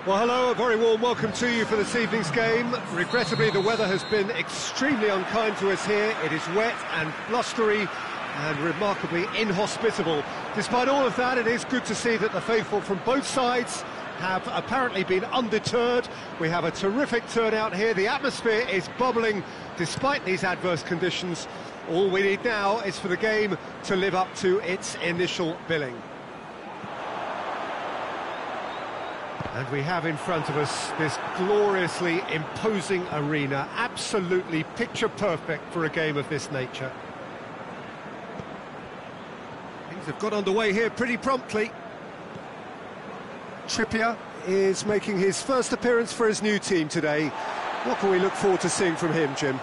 Well, hello, a very warm welcome to you for this evening's game. Regrettably, the weather has been extremely unkind to us here. It is wet and blustery and remarkably inhospitable. Despite all of that, it is good to see that the faithful from both sides have apparently been undeterred. We have a terrific turnout here. The atmosphere is bubbling despite these adverse conditions. All we need now is for the game to live up to its initial billing. And we have in front of us this gloriously imposing arena, absolutely picture perfect for a game of this nature. Things have got underway here pretty promptly. Trippier is making his first appearance for his new team today. What can we look forward to seeing from him, Jim?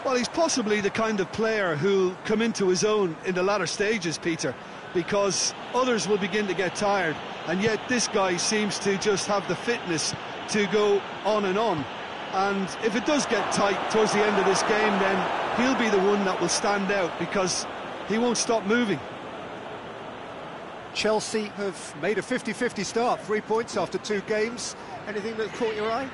Well, he's possibly the kind of player who'll come into his own in the latter stages, Peter, because others will begin to get tired, and yet this guy seems to just have the fitness to go on. And if it does get tight towards the end of this game, then he'll be the one that will stand out, because he won't stop moving. Chelsea have made a 50-50 start, 3 points after 2 games. Anything that caught your eye?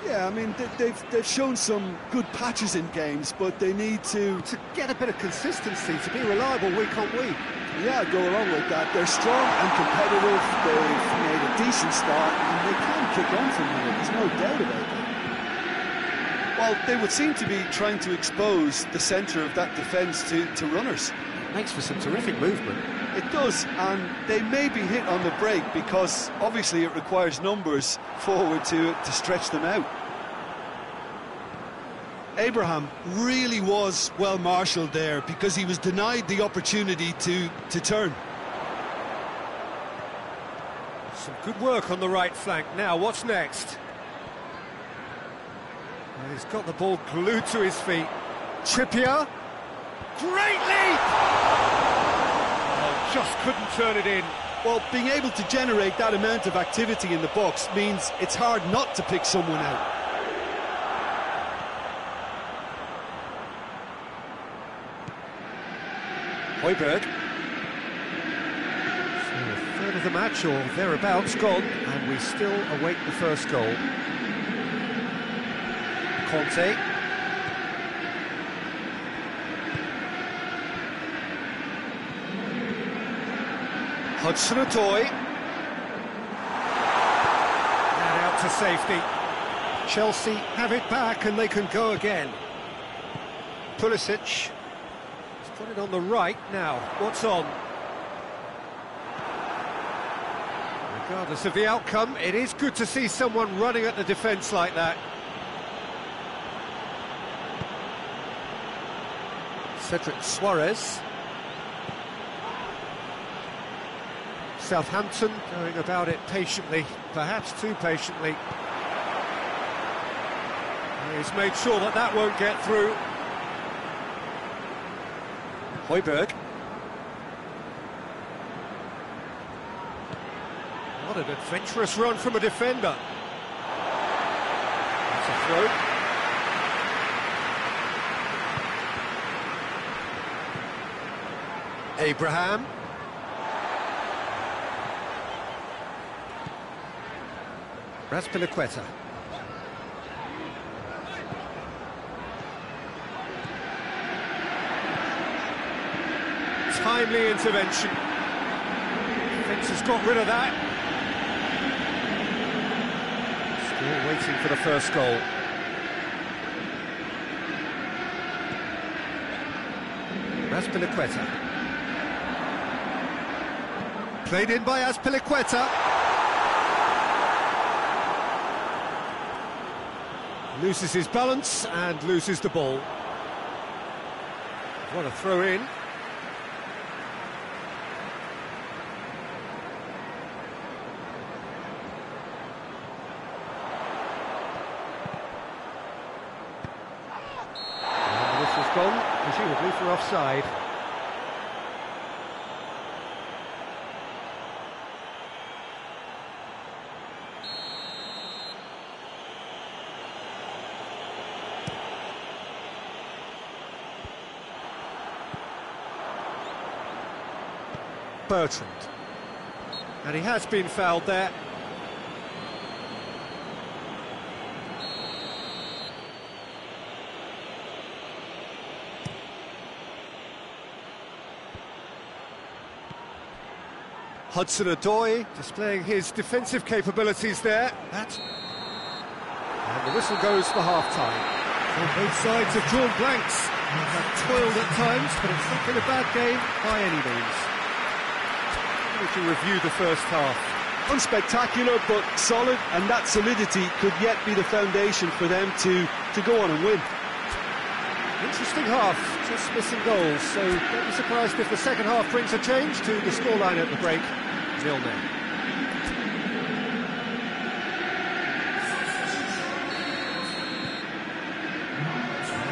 Yeah, I mean, they've shown some good patches in games, but they need to get a bit of consistency, to be reliable week on week. Yeah, go along with that. They're strong and competitive, they've made a decent start, and they can kick on from here, there's no doubt about that. Well, they would seem to be trying to expose the centre of that defence to runners. Makes for some terrific movement. It does, and they may be hit on the break because obviously it requires numbers forward to stretch them out. Abraham really was well marshalled there because he was denied the opportunity to turn. Some good work on the right flank. Now, what's next? Well, he's got the ball glued to his feet. Trippier. Great leap! Oh, just couldn't turn it in. Well, being able to generate that amount of activity in the box means it's hard not to pick someone out. Højbjerg. So a third of the match, or thereabouts, gone, and we still await the first goal. Conte. Hudson-Odoi. And out to safety. Chelsea have it back and they can go again. Pulisic has got it on the right now. What's on? Regardless of the outcome, it is good to see someone running at the defence like that. Cedric Suarez. Southampton going about it patiently, perhaps too patiently. He's made sure that that won't get through. Højbjerg. What an adventurous run from a defender. That's a throw. Abraham. Azpilicueta. Timely intervention. Defence has got rid of that. Still waiting for the first goal. Azpilicueta. Played in by Azpilicueta. Loses his balance and loses the ball. What a throw in. And this has gone, presumably for offside. Bertrand. And he has been fouled there. Hudson-Odoi displaying his defensive capabilities there. And the whistle goes for half-time. Well, both sides have drawn blanks. They have toiled at times, but it's not been a bad game by any means. We can review the first half. Unspectacular, but solid, and that solidity could yet be the foundation for them to go on and win. Interesting half, just missing goals, so don't be surprised if the second half brings a change to the scoreline at the break. 0-0.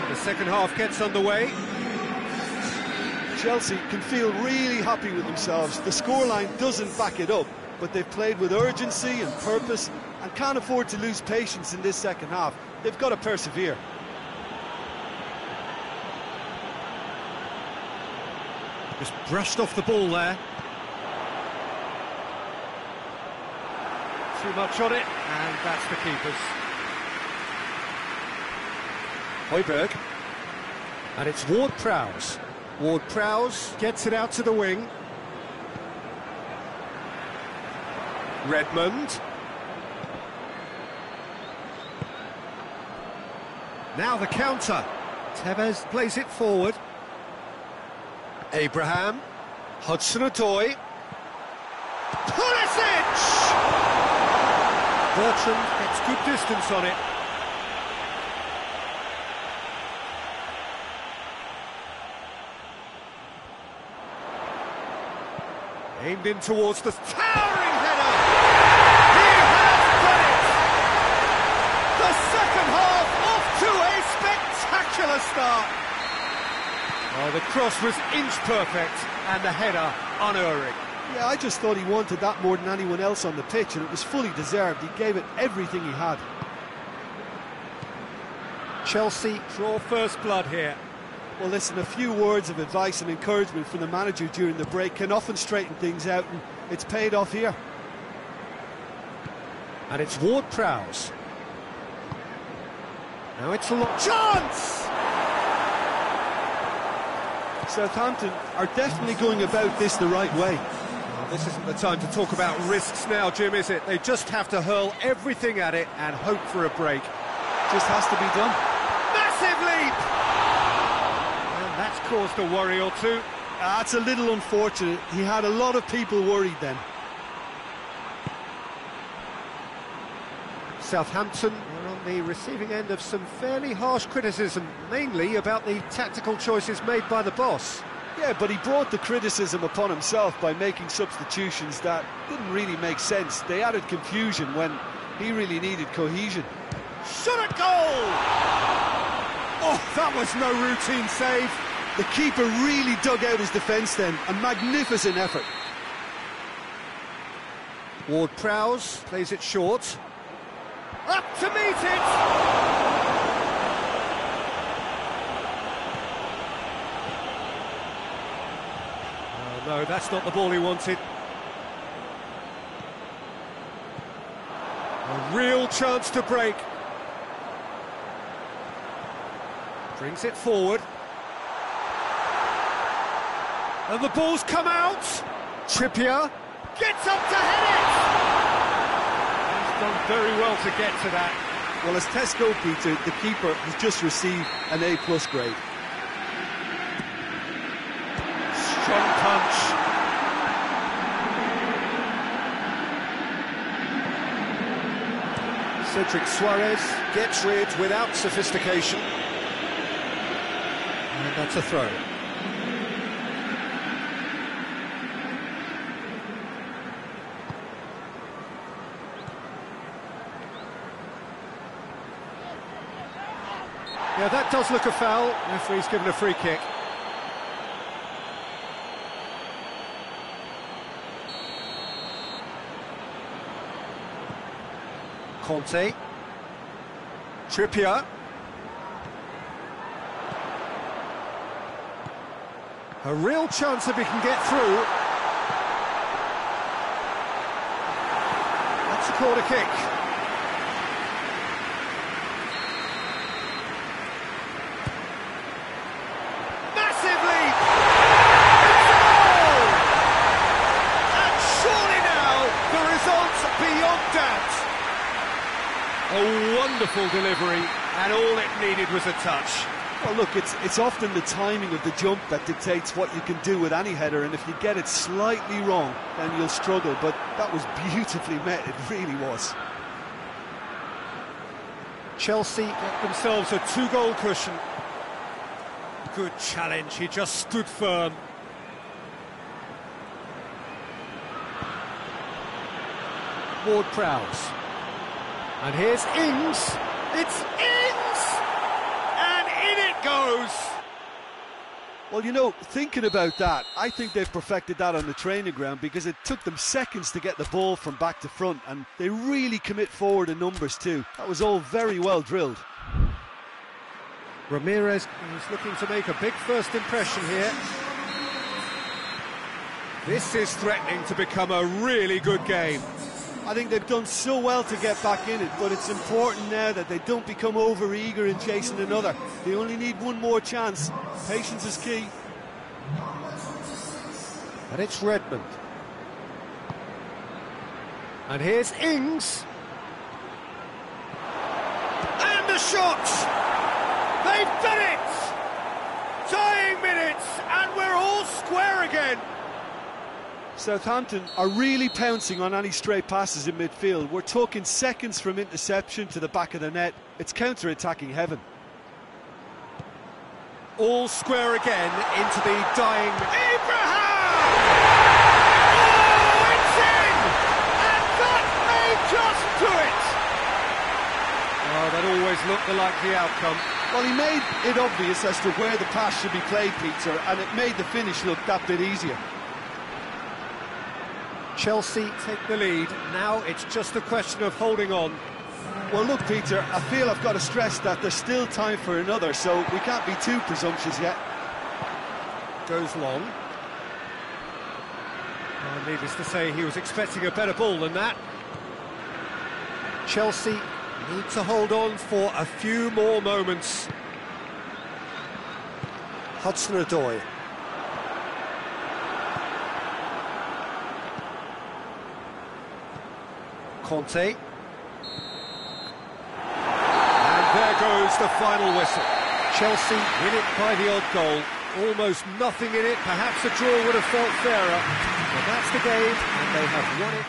The second half gets underway. Chelsea can feel really happy with themselves. The scoreline doesn't back it up, but they've played with urgency and purpose and can't afford to lose patience in this second half. They've got to persevere. Just brushed off the ball there. Too much on it, and that's the keeper's. Højbjerg. And it's Ward-Prowse. Ward-Prowse gets it out to the wing. Redmond. Now the counter. Tevez plays it forward. Abraham. Hudson-Odoi. Pulisic! Bertrand gets good distance on it. Aimed in towards the towering header! He has done it! The second half off to a spectacular start! Oh, the cross was inch perfect and the header unerring. Yeah, I just thought he wanted that more than anyone else on the pitch, and it was fully deserved. He gave it everything he had. Chelsea draw first blood here. Well, listen, a few words of advice and encouragement from the manager during the break can often straighten things out, and it's paid off here. And it's Ward-Prowse. Now it's a lot. Chance! Southampton are definitely going about this the right way. Well, this isn't the time to talk about risks now, Jim, is it? They just have to hurl everything at it and hope for a break. Just has to be done. Massive leap! And that's caused a worry or two. That's a little unfortunate. He had a lot of people worried then. Southampton are on the receiving end of some fairly harsh criticism, mainly about the tactical choices made by the boss. Yeah, but he brought the criticism upon himself by making substitutions that didn't really make sense. They added confusion when he really needed cohesion. Shot at goal! Oh, that was no routine save. The keeper really dug out his defence then. A magnificent effort. Ward-Prowse plays it short. Up to meet it! Oh no, that's not the ball he wanted. A real chance to break. Brings it forward. And the ball's come out! Trippier gets up to head it! Done very well to get to that. Well, as Tesco, Peter, the keeper has just received an A+ grade. Strong punch. Cedric Suarez gets rid without sophistication. And that's a throw. Yeah, that does look a foul. Referee's given a free kick. Conte. Trippier. A real chance if he can get through. That's a corner kick. Wonderful delivery, and all it needed was a touch. Well, look, it's often the timing of the jump that dictates what you can do with any header, and if you get it slightly wrong, then you'll struggle, but that was beautifully met, it really was. Chelsea get themselves a 2-goal cushion. Good challenge, he just stood firm. Ward-Prowse. And here's Ings. It's Ings! And in it goes! Well, you know, thinking about that, I think they've perfected that on the training ground because it took them seconds to get the ball from back to front, and they really commit forward in numbers too. That was all very well drilled. Ramirez is looking to make a big first impression here. This is threatening to become a really good game. I think they've done so well to get back in it, but it's important now that they don't become over-eager in chasing another. They only need one more chance. Patience is key. And it's Redmond. And here's Ings. And the shot! They've done it! Dying minutes, and we're all square again. Southampton are really pouncing on any stray passes in midfield. We're talking seconds from interception to the back of the net. It's counter-attacking heaven. All square again into the dying... Abraham! Oh, it's in! And that may just do it! Oh, that always looked the likely outcome. Well, he made it obvious as to where the pass should be played, Peter, and it made the finish look that bit easier. Chelsea take the lead. Now it's just a question of holding on. Well, look, Peter, I feel I've got to stress that there's still time for another, so we can't be too presumptuous yet. Goes long. Needless to say, he was expecting a better ball than that. Chelsea need to hold on for a few more moments. Hudson-Odoi. Conte. And there goes the final whistle. Chelsea win it by the odd goal. Almost nothing in it. Perhaps a draw would have felt fairer. But that's the game, and they have won it.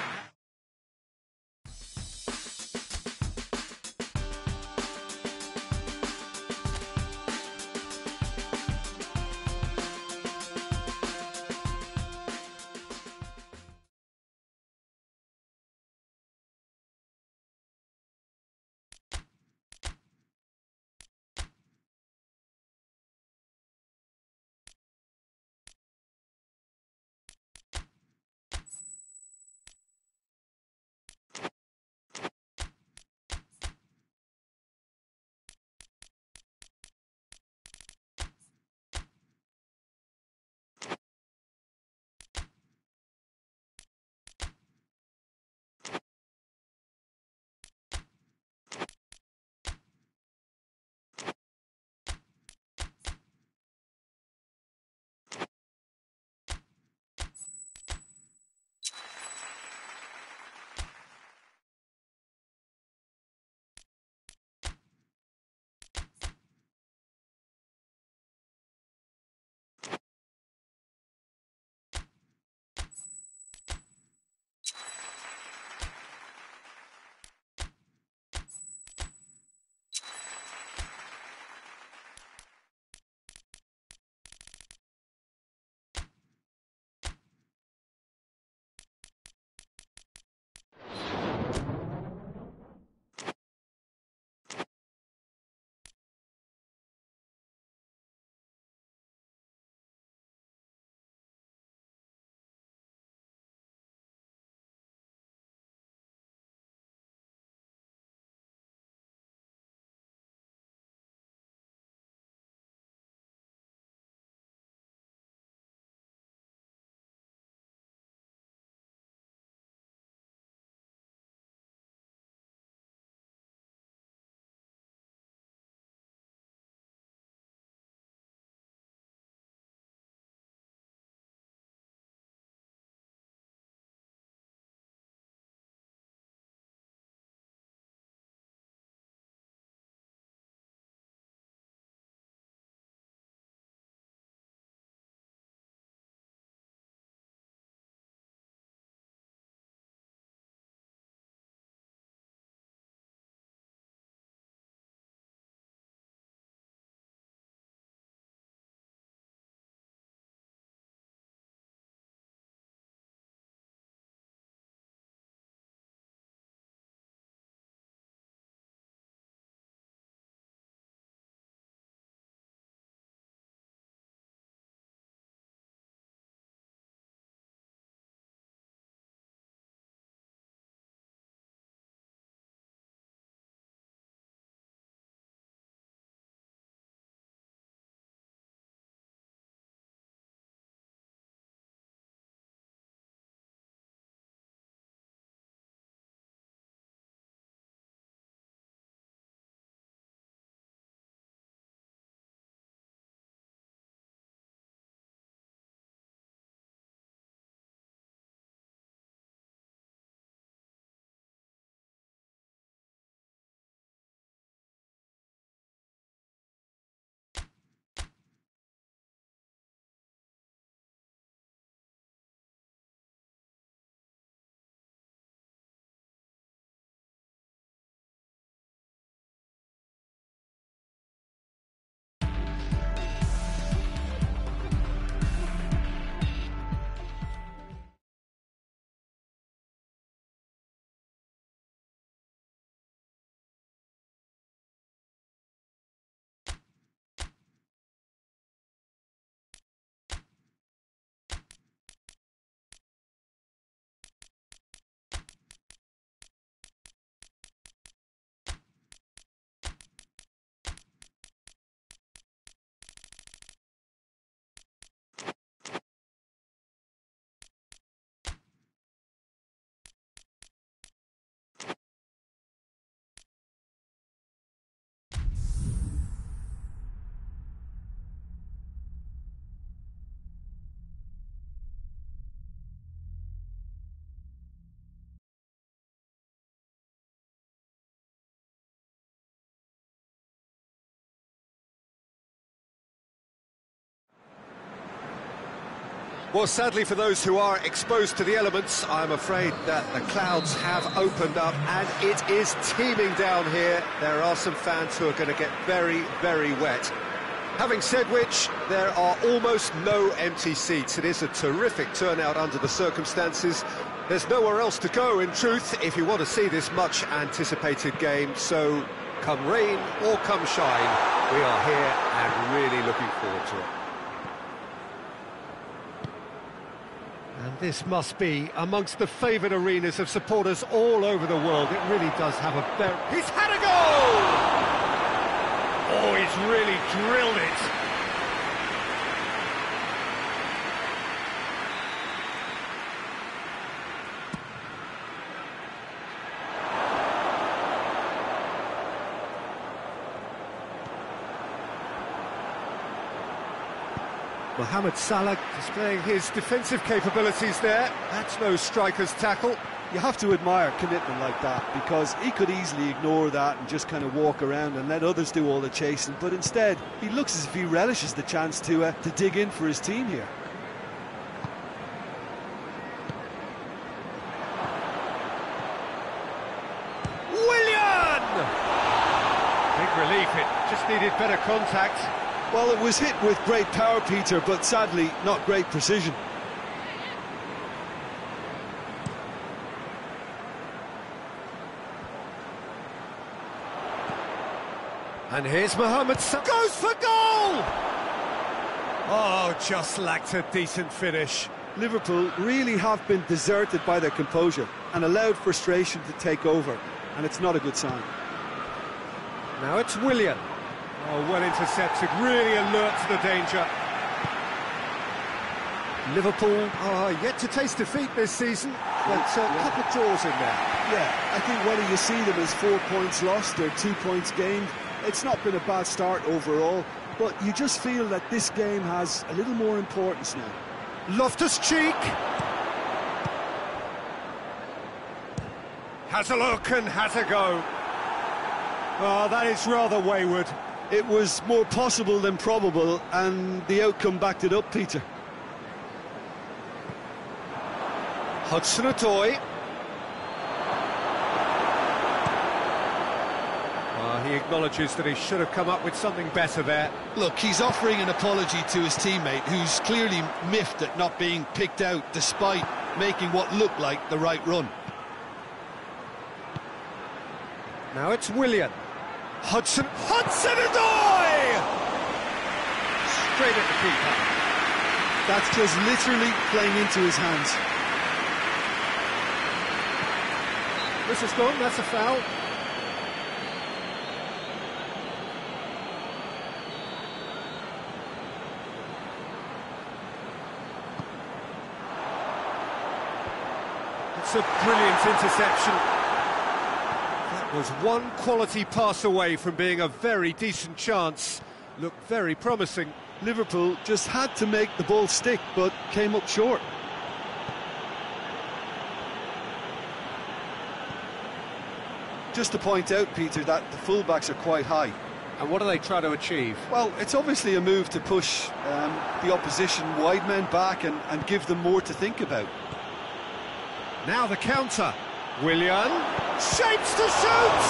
Well, sadly for those who are exposed to the elements, I'm afraid that the clouds have opened up and it is teeming down here. There are some fans who are going to get very, very wet. Having said which, there are almost no empty seats. It is a terrific turnout under the circumstances. There's nowhere else to go, in truth, if you want to see this much-anticipated game. So, come rain or come shine, we are here and really looking forward to it. And this must be amongst the favoured arenas of supporters all over the world. It really does have a very... He's had a goal! Oh, he's really drilled it. Mohamed Salah displaying his defensive capabilities there. That's no striker's tackle. You have to admire commitment like that, because he could easily ignore that and just kind of walk around and let others do all the chasing, but instead he looks as if he relishes the chance to dig in for his team here. Willian! Big relief, it just needed better contact. Well, it was hit with great power, Peter, but sadly not great precision. And here's Mohamed Salah. Goes for goal! Oh, just lacked a decent finish. Liverpool really have been deserted by their composure and allowed frustration to take over, and it's not a good sign. Now it's Willian. Oh, well intercepted, really alert to the danger. Liverpool are yet to taste defeat this season, but a couple of draws in there. Yeah, I think whether you see them as 4 points lost or 2 points gained, it's not been a bad start overall, but you just feel that this game has a little more importance now. Loftus-Cheek has a look and has a go. Oh, that is rather wayward. It was more possible than probable, and the outcome backed it up, Peter. Hudson-Odoi. He acknowledges that he should have come up with something better there. Look, he's offering an apology to his teammate, who's clearly miffed at not being picked out despite making what looked like the right run. Now it's Willian. Hudson-Odoi! Straight at the keeper. That's just literally playing into his hands. This is gone, that's a foul. It's a brilliant interception. That was one quality pass away from being a very decent chance. Looked very promising. Liverpool just had to make the ball stick, but came up short. Just to point out, Peter, that the fullbacks are quite high. And what do they try to achieve? Well, it's obviously a move to push the opposition wide men back and give them more to think about. Now the counter. Willian shapes to shoot!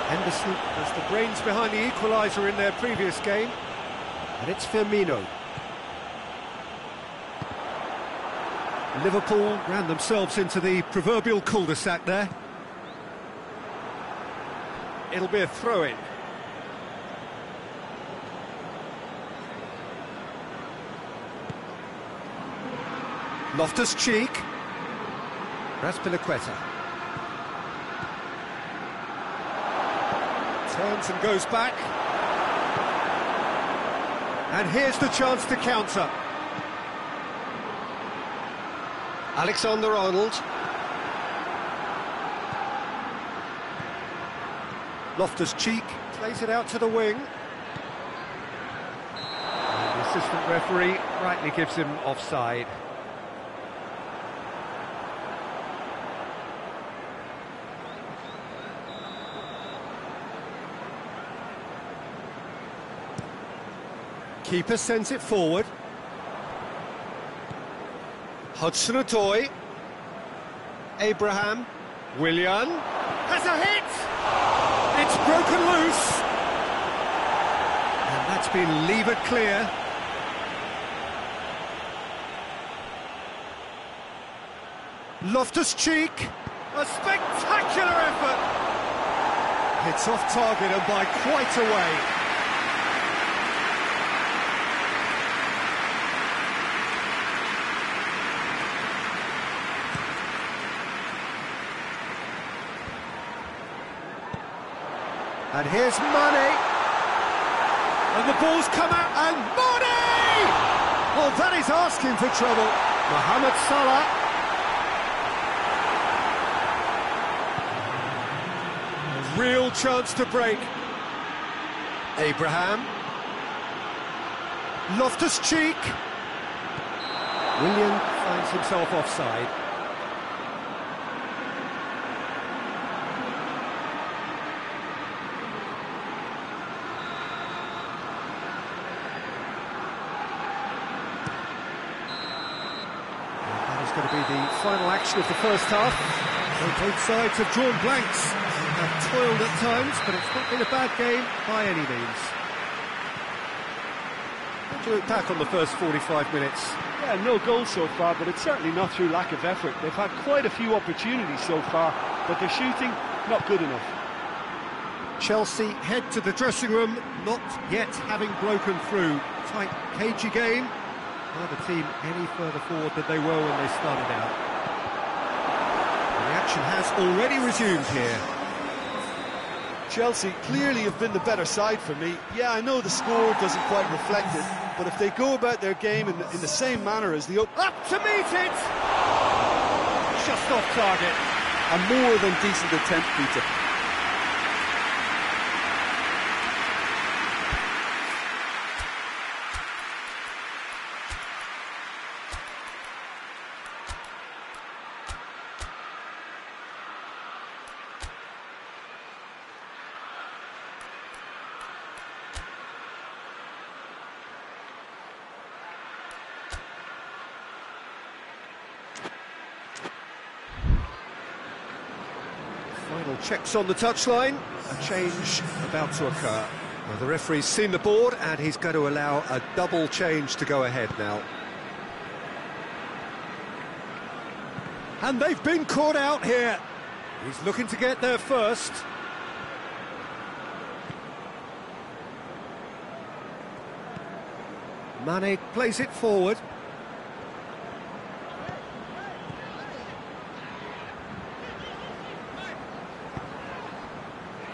Henderson was the brains behind the equaliser in their previous game. And it's Firmino. Liverpool ran themselves into the proverbial cul-de-sac there. It'll be a throw-in. Loftus-Cheek. Raspilicueta. Turns and goes back. And here's the chance to counter. Alexander-Arnold. Loftus-Cheek plays it out to the wing. And the assistant referee rightly gives him offside. Keeper sends it forward. Hudson-Odoi. Abraham. Willian. Has a hit! It's broken loose. And that's been levered clear. Loftus-Cheek. A spectacular effort. It's off target and by quite a way. And here's Mane. And the ball's come out, and Mane! Well, that is asking for trouble. Mohamed Salah. A real chance to break. Abraham. Loftus-Cheek. Willian finds himself offside. Going to be the final action of the first half. Both sides have drawn blanks, have toiled at times, but it's not been a bad game by any means. How do you look back on the first 45 minutes? Yeah, no goals so far, but it's certainly not through lack of effort. They've had quite a few opportunities so far, but their shooting, not good enough. Chelsea head to the dressing room, not yet having broken through. Tight, cagey game. Neither team any further forward than they were when they started out. And the action has already resumed here. Chelsea clearly have been the better side for me. Yeah, I know the score doesn't quite reflect it, but if they go about their game in the same manner as the... Up to meet it! Just off target. A more than decent attempt, Peter. Final checks on the touchline. A change about to occur. Well, the referee's seen the board and he's going to allow a double change to go ahead now. And they've been caught out here. He's looking to get there first. Mane plays it forward.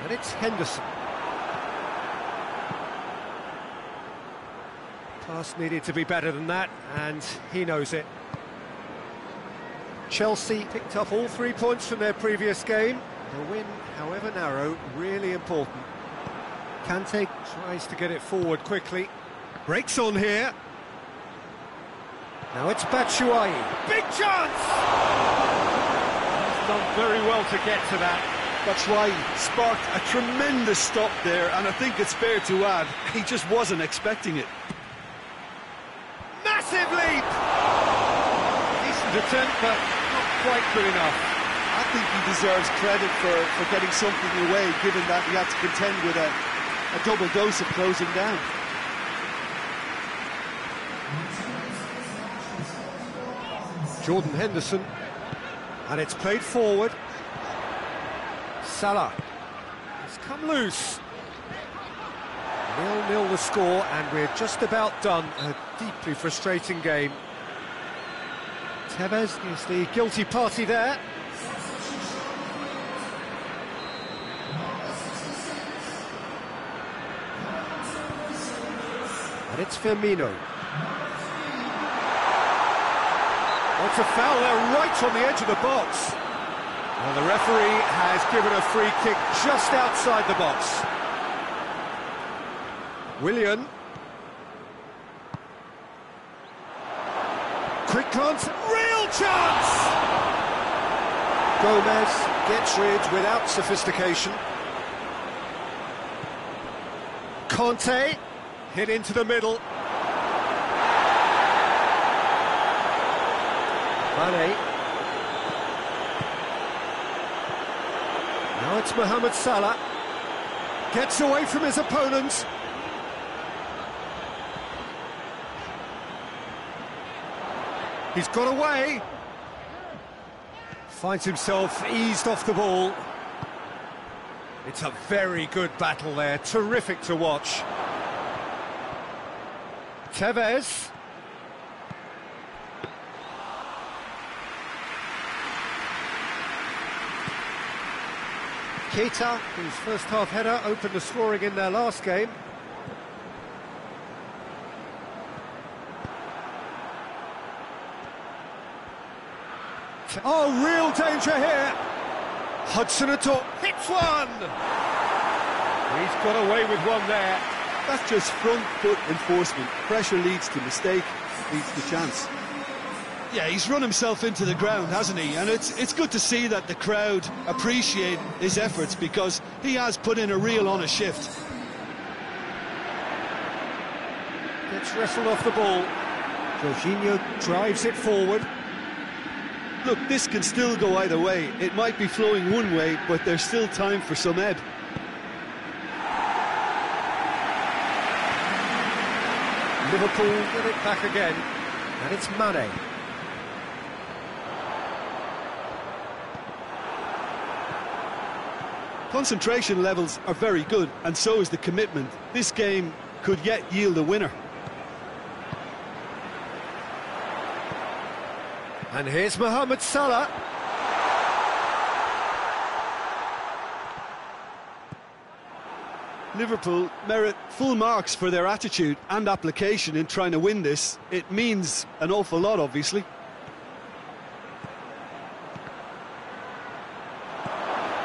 And it's Henderson. Pass needed to be better than that, and he knows it. Chelsea picked up all 3 points from their previous game. The win, however narrow, really important. Kante tries to get it forward quickly. Breaks on here. Now it's Batshuayi. Big chance! He's done very well to get to that. Batshuayi sparked a tremendous stop there, and I think it's fair to add, he just wasn't expecting it. Massive leap! Decent attempt, but not quite good enough. I think he deserves credit for getting something away, given that he had to contend with a double dose of closing down. Jordan Henderson, and it's played forward. Salah, it's come loose. 0-0 the score, and we're just about done. A deeply frustrating game. Tevez is the guilty party there. And it's Firmino. What's a foul there, right on the edge of the box. Well, the referee has given a free kick just outside the box. Willian. Quick glance, real chance! Gomez gets rid without sophistication. Conte, hit into the middle. Mane. Now it's Mohamed Salah. Gets away from his opponent. He's got away. Finds himself eased off the ball. It's a very good battle there. Terrific to watch. Tevez. Keita, whose first half header opened the scoring in their last game. Oh, real danger here. Hudson Odoi hits one. He's got away with one there. That's just front foot enforcement. Pressure leads to mistake, leads to chance. Yeah, he's run himself into the ground, hasn't he? And it's good to see that the crowd appreciate his efforts, because he has put in a real honest shift. Gets wrestled off the ball. Jorginho drives it forward. Look, this can still go either way. It might be flowing one way, but there's still time for some ebb. Liverpool get it back again, and it's Mane. Concentration levels are very good, and so is the commitment. This game could yet yield a winner. And here's Mohamed Salah. Liverpool merit full marks for their attitude and application in trying to win this. It means an awful lot, obviously.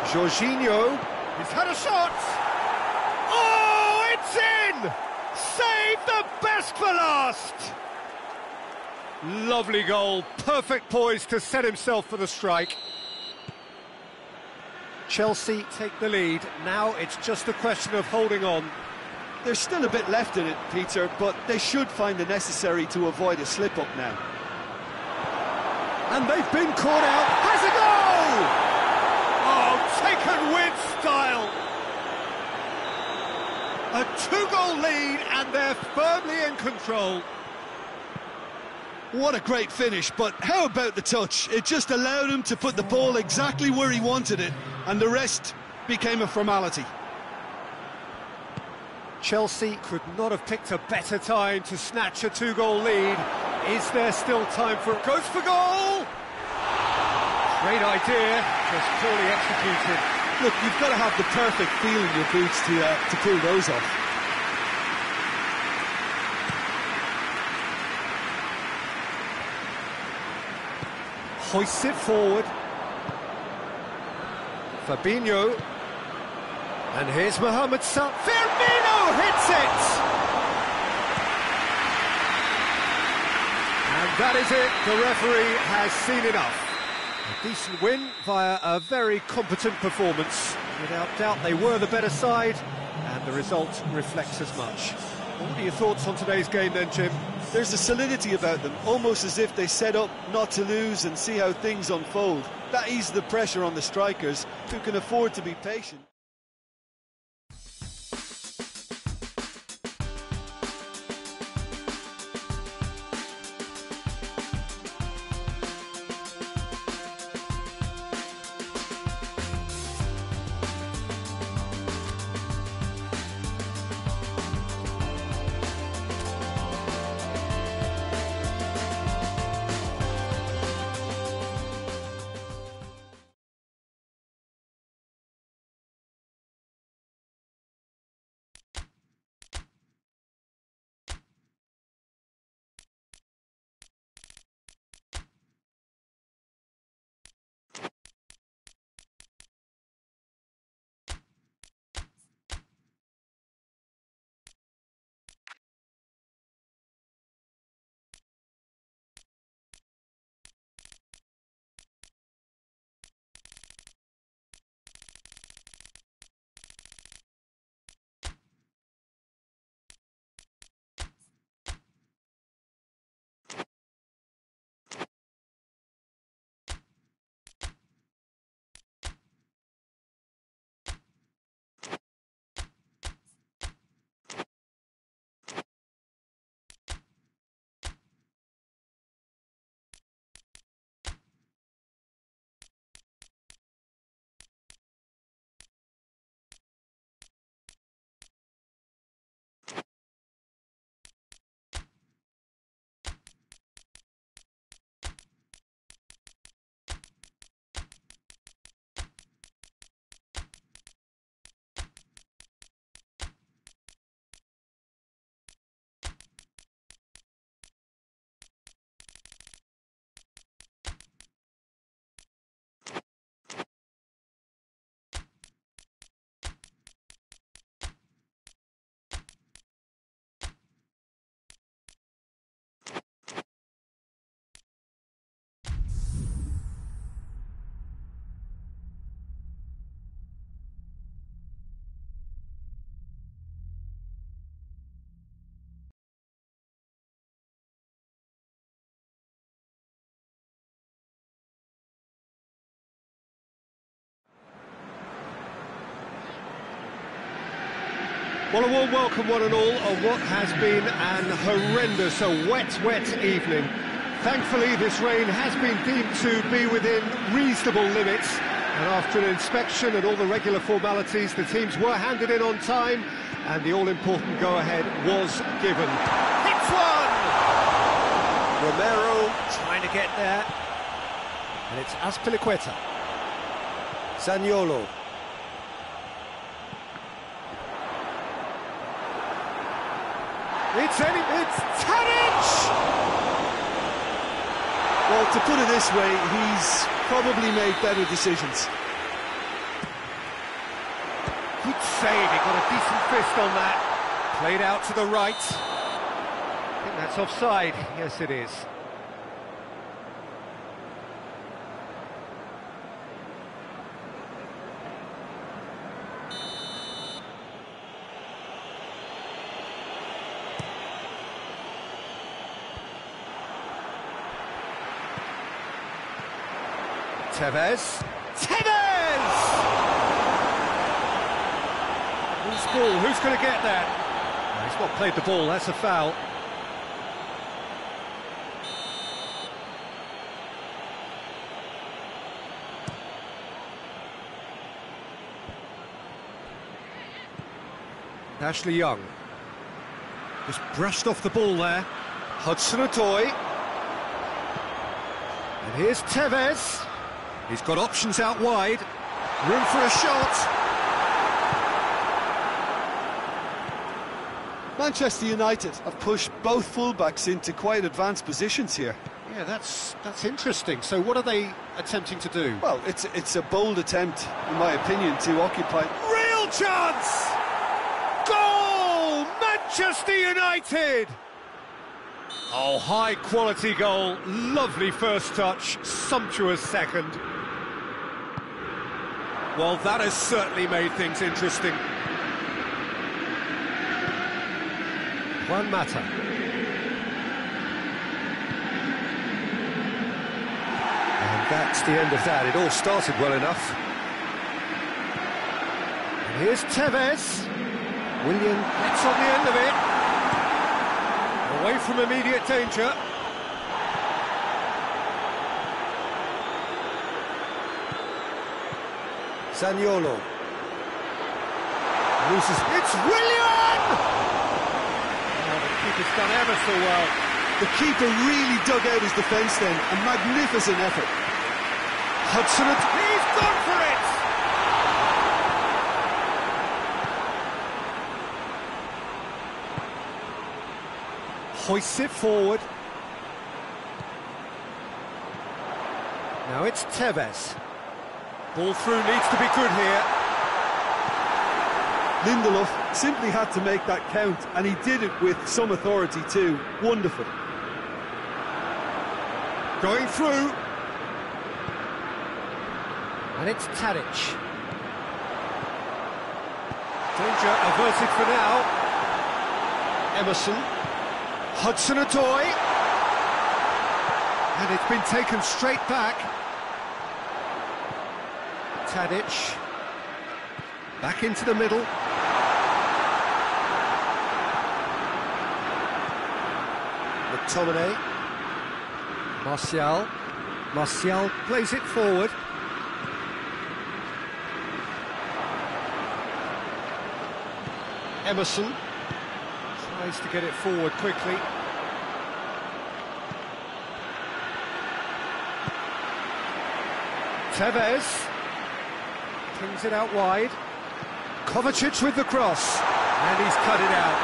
Jorginho, he's had a shot! Oh, it's in! Save the best for last! Lovely goal, perfect poise to set himself for the strike. Chelsea take the lead, now it's just a question of holding on. There's still a bit left in it, Peter, but they should find the necessary to avoid a slip-up now. And they've been caught out, has a goal! Oh, taken with style! A two-goal lead and they're firmly in control. What a great finish, but how about the touch? It just allowed him to put the ball exactly where he wanted it, and the rest became a formality. Chelsea could not have picked a better time to snatch a two-goal lead. Is there still time for it? Goes for goal! Great idea, just poorly executed. Look, you've got to have the perfect feel in your boots to pull those off. Hoists it forward. Fabinho. And here's Mohamed Salah. Firmino hits it! And that is it. The referee has seen enough. A decent win via a very competent performance. Without doubt, they were the better side, and the result reflects as much. What are your thoughts on today's game then, Jim? There's a solidity about them, almost as if they set up not to lose and see how things unfold. That eases the pressure on the strikers, who can afford to be patient. Well, a warm welcome one and all on what has been an horrendous, a wet evening. Thankfully, this rain has been deemed to be within reasonable limits, and after an inspection and all the regular formalities, the teams were handed in on time, and the all-important go-ahead was given. Hits one! Romero trying to get there, and it's Azpilicueta. Zaniolo. It's Tadic! Well, to put it this way, he's probably made better decisions. Good save, he got a decent fist on that. Played out to the right. I think that's offside. Yes, it is. Tevez! Who's ball? Who's going to get that? No, he's not played the ball, that's a foul. Ashley Young. Just brushed off the ball there. Hudson-Odoi. And here's Tevez. He's got options out wide. Room for a shot. Manchester United have pushed both fullbacks into quite advanced positions here. Yeah, that's interesting. So what are they attempting to do? Well, it's a bold attempt, in my opinion, to occupy... Real chance! Goal! Manchester United! Oh, high-quality goal. Lovely first touch. Sumptuous second. Well, that has certainly made things interesting. Juan Mata. And that's the end of that. It all started well enough. And here's Tevez. Willian gets on the end of it. Away from immediate danger. Zaniolo. Loses. It's Willian! Oh, the keeper's done ever so well. The keeper really dug out his defence then. A magnificent effort. Hudson, he's gone for it! Hoists it forward. Now it's Tevez. Ball through needs to be good here. Lindelof simply had to make that count, and he did it with some authority too. Wonderful. Going through. And it's Tadic. Danger averted for now. Emerson. Hudson-Odoi. And it's been taken straight back. Tadic. Back into the middle. McTominay. Martial plays it forward. Emerson tries to get it forward quickly. Tevez kings it out wide. Kovacic with the cross, and he's cut it out.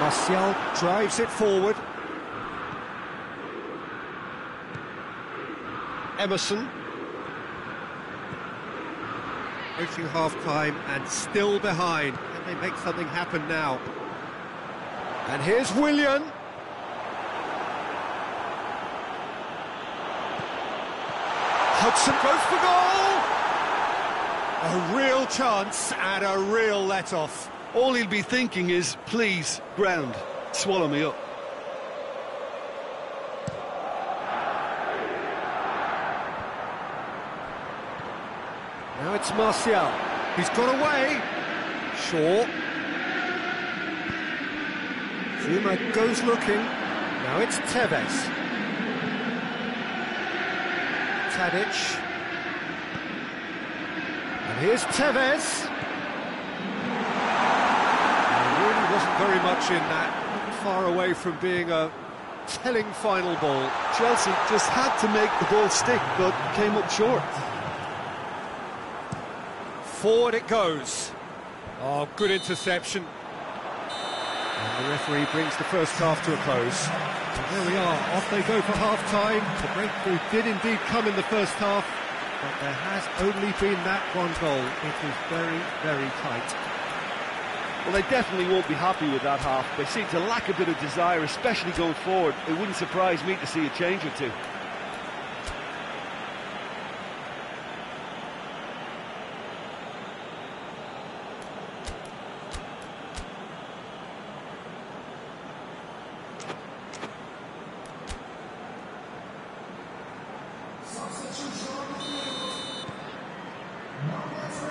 Martial drives it forward. Emerson. Reaching half-time and still behind. Can they make something happen now? And here's Willian. Hudson goes for goal! A real chance and a real let-off. All he'll be thinking is, please, ground, swallow me up. Now it's Martial. He's got away. Shaw. Zuma goes looking. Now it's Tevez. Tadic. And here's Tevez. He really wasn't very much in that. Not far away from being a telling final ball. Chelsea just had to make the ball stick, but came up short. Forward it goes. Oh, good interception. And the referee brings the first half to a close. And there we are, off they go for half-time. The breakthrough did indeed come in the first half, but there has only been that one goal. It was very, very tight. Well, they definitely won't be happy with that half. They seem to lack a bit of desire, especially going forward. It wouldn't surprise me to see a change or two.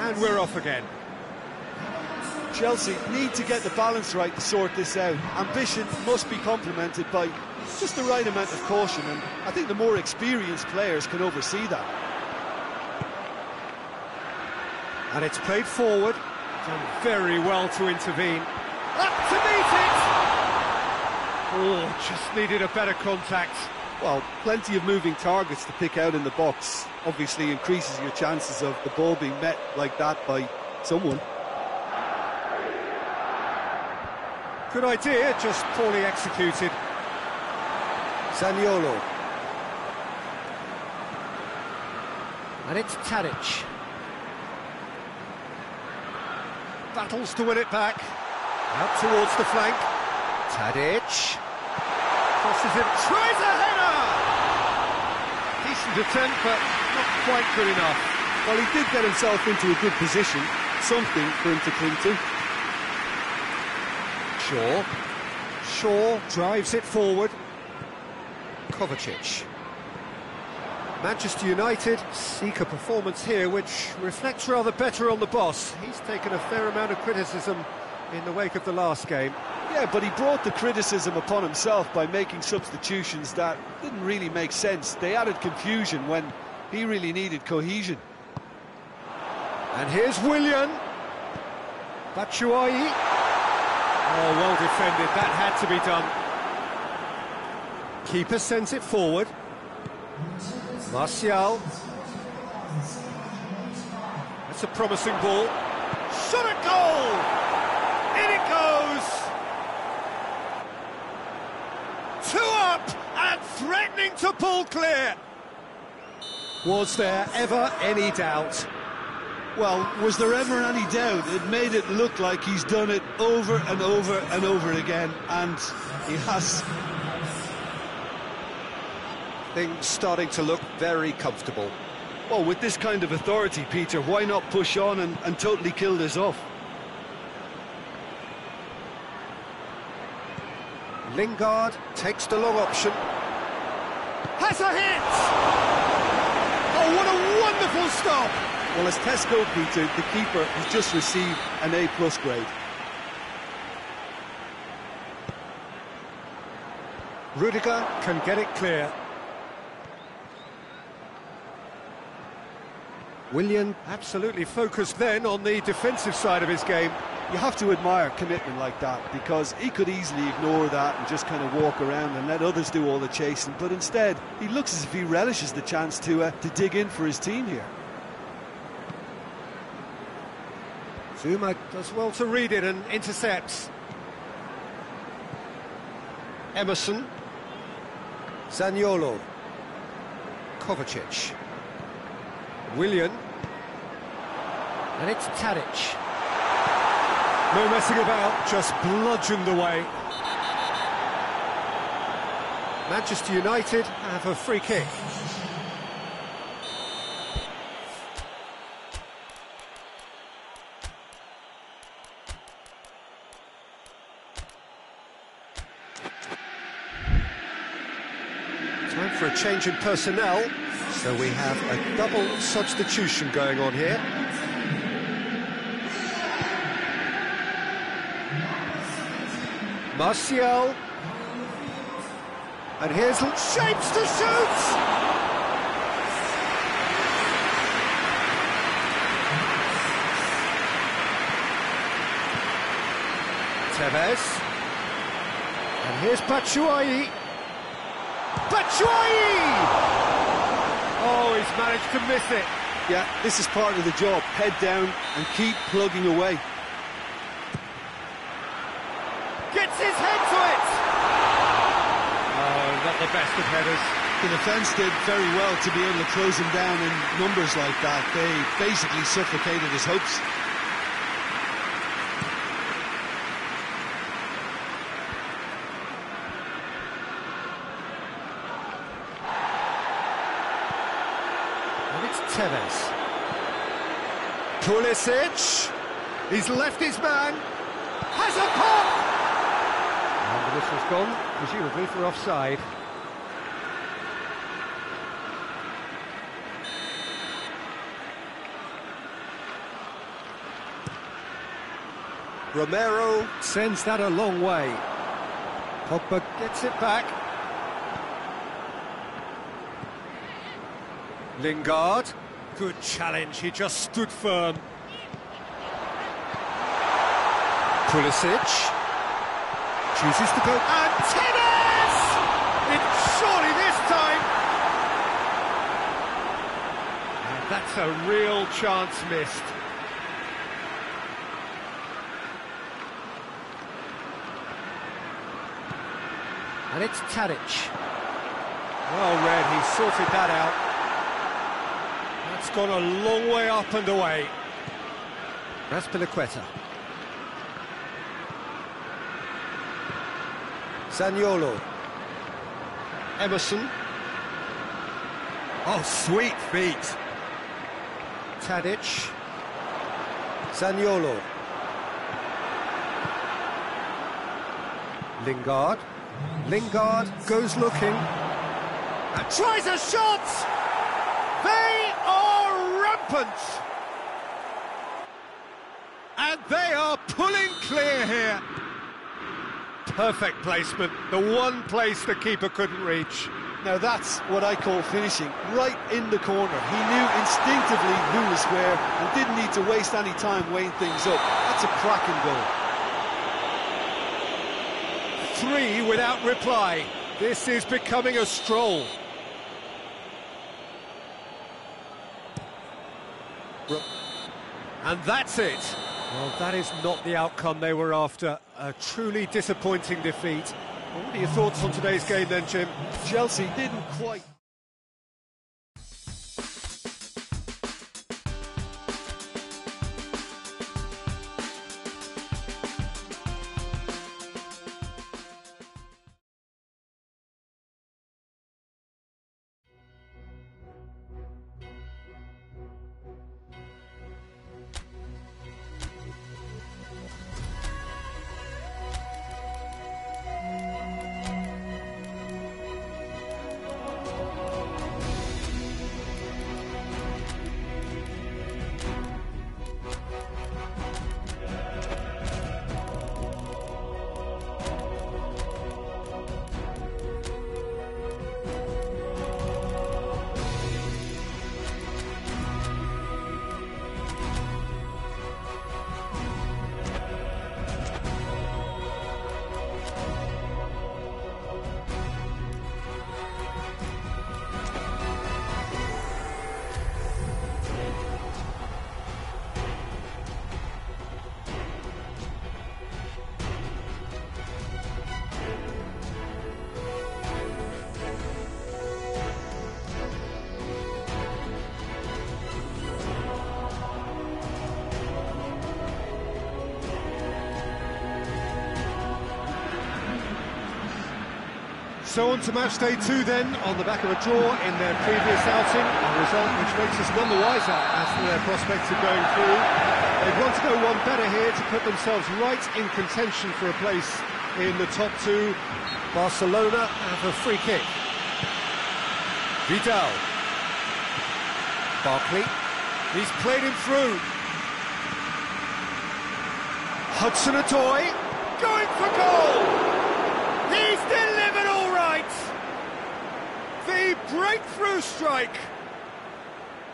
And we're off again. Chelsea need to get the balance right to sort this out. Ambition must be complemented by just the right amount of caution, and I think the more experienced players can oversee that. And it's played forward. Done very well to intervene. Up to meet it! Oh, just needed a better contact. Well, plenty of moving targets to pick out in the box. Obviously increases your chances of the ball being met like that by someone. Good idea, just poorly executed. Zaniolo. And it's Tadic. Battles to win it back. Out towards the flank. Tadic. Crosses it, tries a header! Decent attempt, but not quite good enough. Well, he did get himself into a good position. Something for him to cling to. Shaw drives it forward. Kovacic. Manchester United seek a performance here which reflects rather better on the boss. He's taken a fair amount of criticism in the wake of the last game. Yeah, but he brought the criticism upon himself by making substitutions that didn't really make sense. They added confusion when he really needed cohesion. And here's Willian. Batshuayi. Oh, well defended, that had to be done. Keeper sends it forward. Martial. That's a promising ball. Shot at goal! In it goes! 2 up and threatening to pull clear. Was there ever any doubt? Well, was there ever any doubt? It made it look like he's done it over and over and over again, and he has. Things starting to look very comfortable. Well, with this kind of authority, Peter, why not push on and totally kill this off? Lingard takes the long option. Has a hit! Oh, what a wonderful stop! Well, as Tesco, Peter, the keeper has just received an A+ grade. Rudiger can get it clear. Willian absolutely focused then on the defensive side of his game. You have to admire commitment like that, because he could easily ignore that and just kind of walk around and let others do all the chasing, but instead he looks as if he relishes the chance to dig in for his team here. Zuma does well to read it and intercepts. Emerson. Zaniolo. Kovacic. Willian. And it's Tadic. No messing about, just bludgeoned away. Manchester United have a free kick. Time for a change in personnel, so we have a double substitution going on here. Martial. And here's shapes to shoot! Tevez. And here's Batshuayi. Batshuayi! Oh, he's managed to miss it. Yeah, this is part of the job. Head down and keep plugging away. Gets his head to it! Oh, not the best of headers. The defence did very well to be able to close him down in numbers like that. They basically suffocated his hopes. And it's Tevez. Pulisic. He's left his man. Has a pop! And the whistle's gone, presumably for offside. Romero sends that a long way. Pogba gets it back. Lingard. Good challenge, he just stood firm. Pulisic. Chooses to go, and Tevez! It's surely this time! And that's a real chance missed. And it's Tadic. Well read, he sorted that out. That's gone a long way up and away. Azpilicueta. Zaniolo. Emerson. Oh, sweet feet. Tadic. Zaniolo. Lingard. Lingard goes looking. And tries a shot! They are rampant! And they are pulling clear here. Perfect placement, the one place the keeper couldn't reach. Now that's what I call finishing, right in the corner. He knew instinctively who was where and didn't need to waste any time weighing things up. That's a cracking goal. 3 without reply. This is becoming a stroll. And that's it. Well, that is not the outcome they were after. A truly disappointing defeat. Well, what are your thoughts on today's game then, Jim? Chelsea didn't quite... So on to match day 2 then, on the back of a draw in their previous outing, a result which makes us none the wiser as to their prospects of going through. They'd want to go one better here to put themselves right in contention for a place in the top 2. Barcelona have a free kick. Vidal. Barkley. He's played him through. Hudson-Odoi. going for goal! He's delivered all right! The breakthrough strike!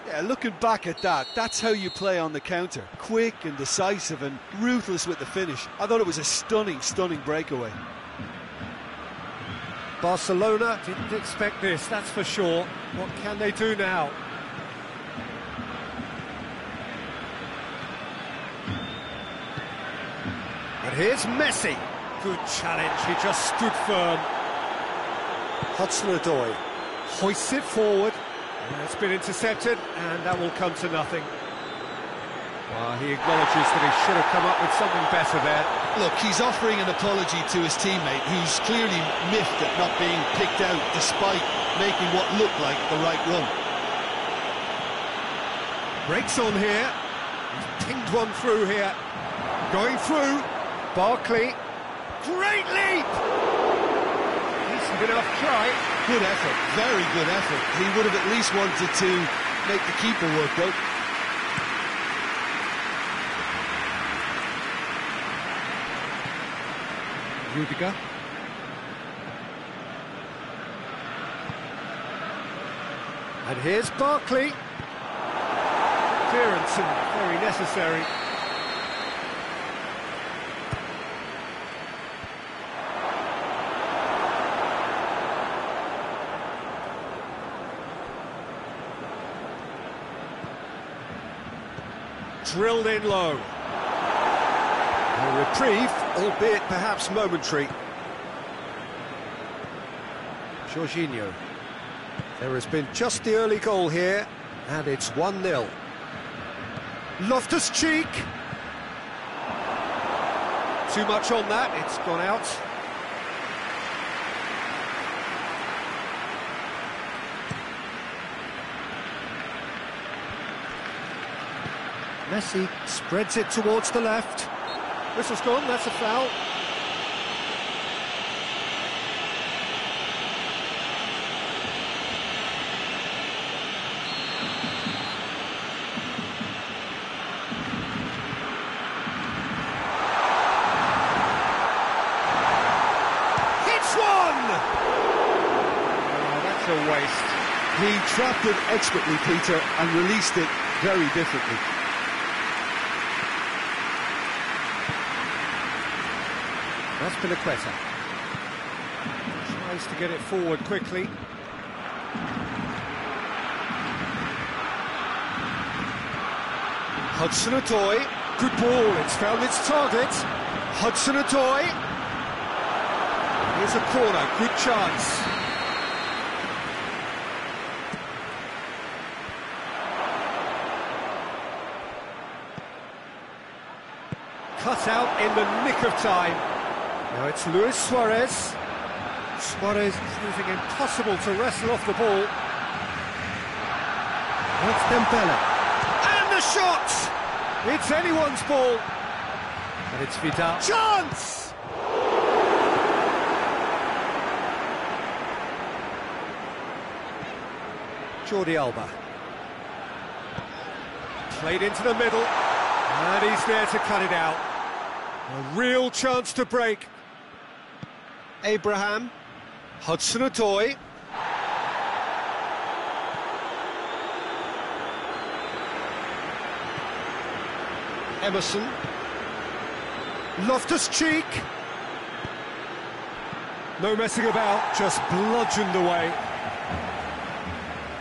Yeah, looking back at that, that's how you play on the counter. Quick and decisive and ruthless with the finish. I thought it was a stunning, stunning breakaway. Barcelona didn't expect this, that's for sure. What can they do now? And here's Messi. Good challenge, he just stood firm. Hudson-Odoi hoists it forward. It's been intercepted, and that will come to nothing. Well, he acknowledges that he should have come up with something better there. Look, he's offering an apology to his teammate, who's clearly miffed at not being picked out despite making what looked like the right run. Breaks on here. He's pinged one through here. Going through. Barkley. Great leap! Decent enough try. Good effort, very good effort. He would have at least wanted to make the keeper work, though. Rudiger. And here's Barkley. Clearance and very necessary. Drilled in low. A reprieve, albeit perhaps momentary. Jorginho. There has been just the early goal here, and it's 1-0. Loftus-Cheek. Too much on that, it's gone out. Messi spreads it towards the left. Whistle's gone, that's a foul. Hits one! Oh, that's a waste. He trapped it expertly, Peter, and released it very differently. Nastavljamo tries to get it forward quickly. Hudson-Odoi, good ball, it's found its target. Hudson-Odoi. Here's a corner, good chance. Cut out in the nick of time. Now it's Luis Suarez. Suarez proving impossible to wrestle off the ball. That's Dembele. And the shot! It's anyone's ball. And it's Vidal. Chance! Jordi Alba. Played into the middle. And he's there to cut it out. A real chance to break. Abraham, Hudson-Odoi. Emerson. Loftus-Cheek. No messing about, just bludgeoned away.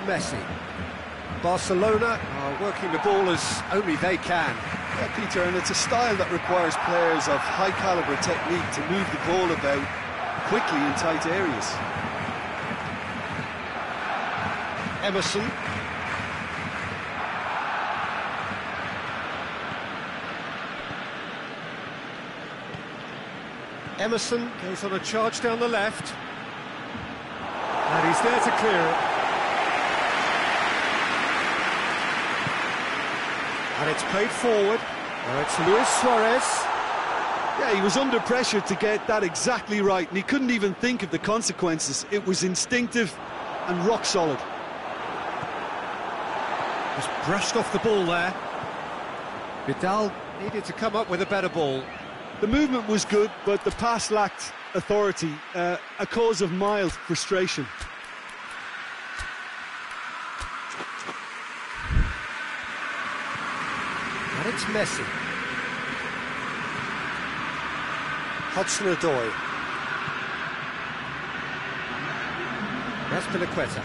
Messi. Barcelona are working the ball as only they can. Yeah, Peter, and it's a style that requires players of high-calibre technique to move the ball about quickly in tight areas. Emerson. Emerson goes on a charge down the left. And he's there to clear it. And it's played forward. Now it's Luis Suarez. Yeah, he was under pressure to get that exactly right, and he couldn't even think of the consequences. It was instinctive and rock solid. Just brushed off the ball there. Vidal needed to come up with a better ball. The movement was good, but the pass lacked authority, a cause of mild frustration. And it's Messi. Hudson-Odoi. Nastavljamo.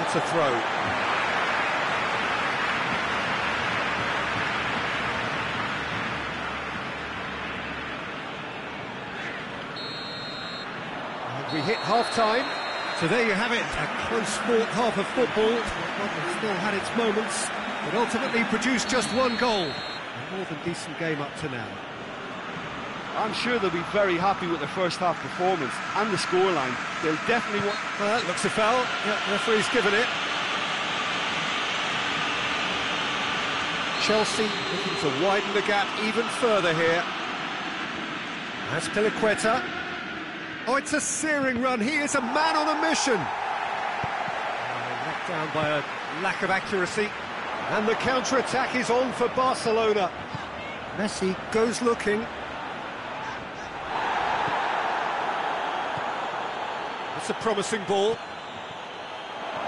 It's a throw. And we hit half-time. So there you have it, a close-fought half of football. It still had its moments, but ultimately produced just one goal. A more than decent game up to now. I'm sure they'll be very happy with their first half performance and the scoreline. They'll definitely want... Well, that looks a foul. Yeah, the referee's given it. Chelsea looking to widen the gap even further here. Nastavljamo. Oh, it's a searing run. He is a man on a mission. Let down by a lack of accuracy. And the counter-attack is on for Barcelona. Messi goes looking. It's a promising ball.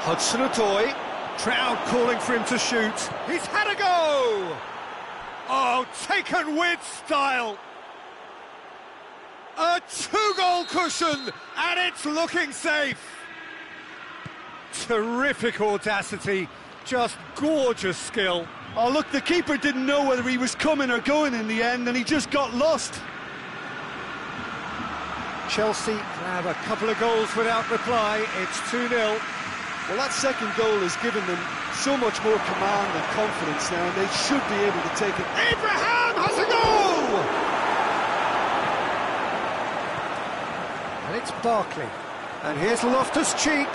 Hudson-Odoi. Crowd calling for him to shoot. He's had a go! Oh, taken with style. A two-goal cushion, and it's looking safe. Terrific audacity, just gorgeous skill. Oh, look, the keeper didn't know whether he was coming or going in the end, and he just got lost. Chelsea have a couple of goals without reply. It's 2-0. Well, that second goal has given them so much more command and confidence now, and they should be able to take it. Abraham has a goal! And it's Barkley. And here's Loftus-Cheek.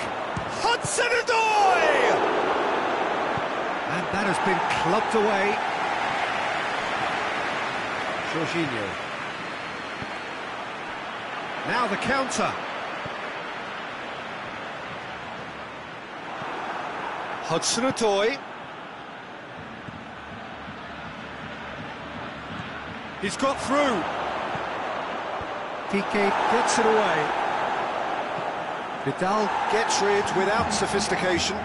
Hudson-Odoi! And that has been clubbed away. Jorginho. Now the counter. Hudson-Odoi. He's got through. Piqué gets it away. Vidal gets rid without sophistication.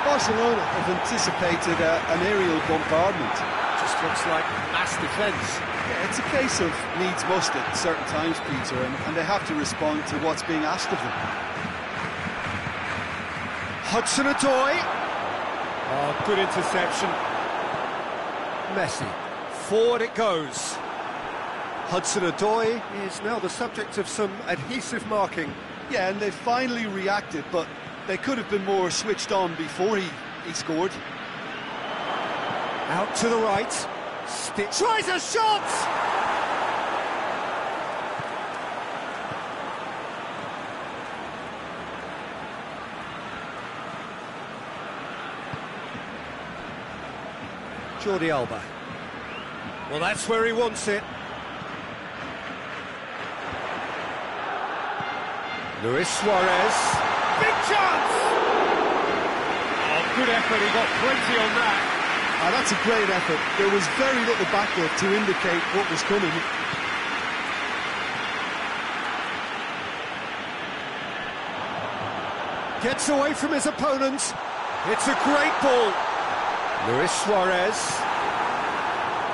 Barcelona have anticipated an aerial bombardment. Just looks like mass defence. Yeah, it's a case of needs must at certain times, Peter, and they have to respond to what's being asked of them. Hudson-Odoi. Oh, good interception. Messi. Forward it goes. Hudson-Odoi is now the subject of some adhesive marking. Yeah, and they finally reacted, but they could have been more switched on before he scored. Out to the right. Tries a shot! Jordi Alba. Well, that's where he wants it. Luis Suarez. Big chance! Oh, good effort, he got plenty on that. Oh, that's a great effort. There was very little backup to indicate what was coming. Gets away from his opponent. It's a great ball. Luis Suarez.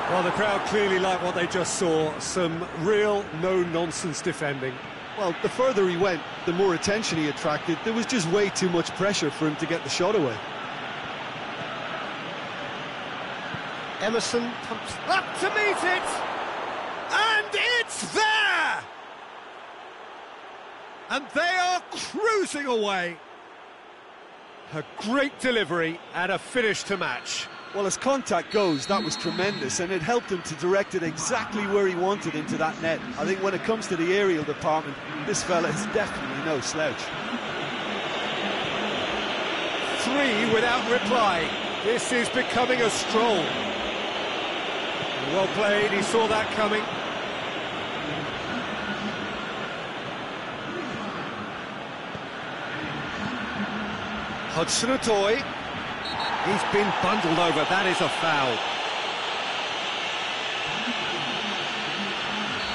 Well, the crowd clearly like what they just saw. Some real no-nonsense defending. Well, the further he went, the more attention he attracted. There was just way too much pressure for him to get the shot away. Emerson pumps up to meet it, and it's there! And they are cruising away. A great delivery and a finish to match. Well, as contact goes, that was tremendous, and it helped him to direct it exactly where he wanted into that net. I think when it comes to the aerial department, this fella is definitely no slouch. 3 without reply. This is becoming a stroll. Well played, he saw that coming. Hudson-Odoi. He's been bundled over, that is a foul.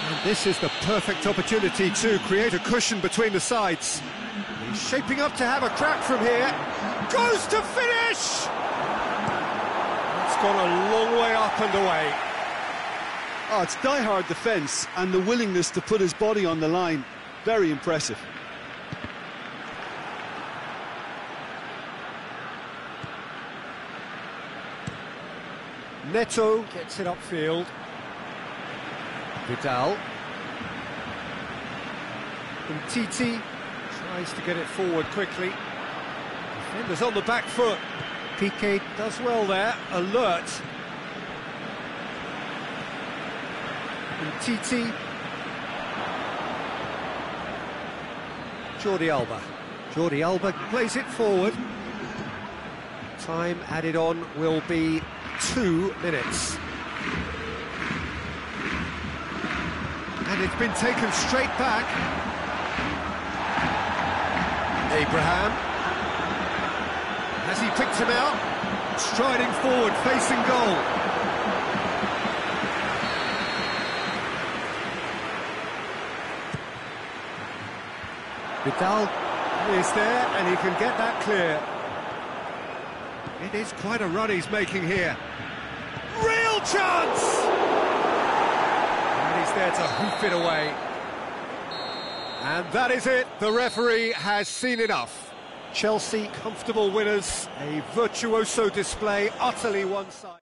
And this is the perfect opportunity to create a cushion between the sides. He's shaping up to have a crack from here. Goes to finish! It's gone a long way up and away. Oh, it's die-hard defence and the willingness to put his body on the line. Very impressive. Neto gets it upfield. Vidal. And Titi tries to get it forward quickly. Defenders on the back foot. Piqué does well there, alert. And Titi. Jordi Alba plays it forward. Time added on will be 2 minutes. And it's been taken straight back. Abraham. Has he picked him out? Striding forward, facing goal. Vidal is there, and he can get that clear. It is quite a run he's making here. Real chance! And he's there to hoof it away. And that is it. The referee has seen enough. Chelsea, comfortable winners. A virtuoso display, utterly one-sided.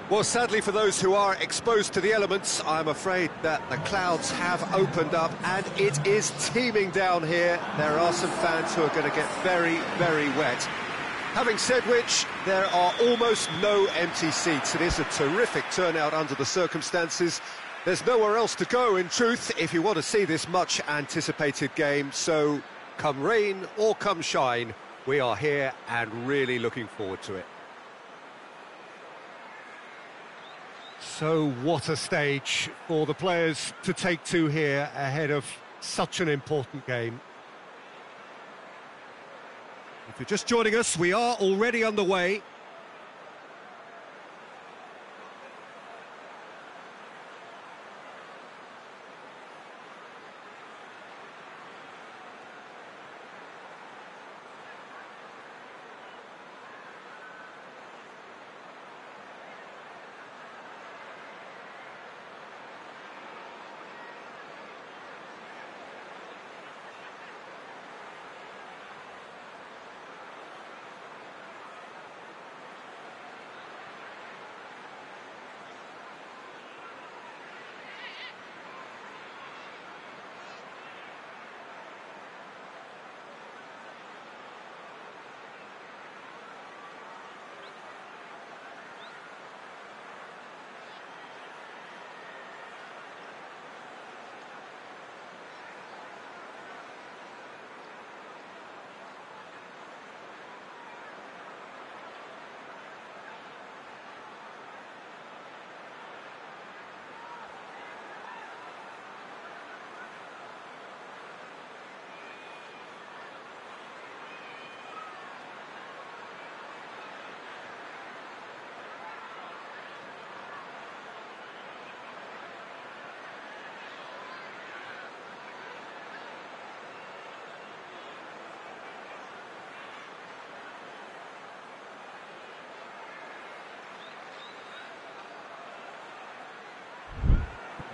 Well, sadly for those who are exposed to the elements, I'm afraid that the clouds have opened up and it is teeming down here. There are some fans who are going to get very, very wet. Having said which, there are almost no empty seats. It is a terrific turnout under the circumstances. There's nowhere else to go, in truth, if you want to see this much-anticipated game. So, come rain or come shine, we are here and really looking forward to it. So, what a stage for the players to take to here ahead of such an important game. If you're just joining us, we are already underway.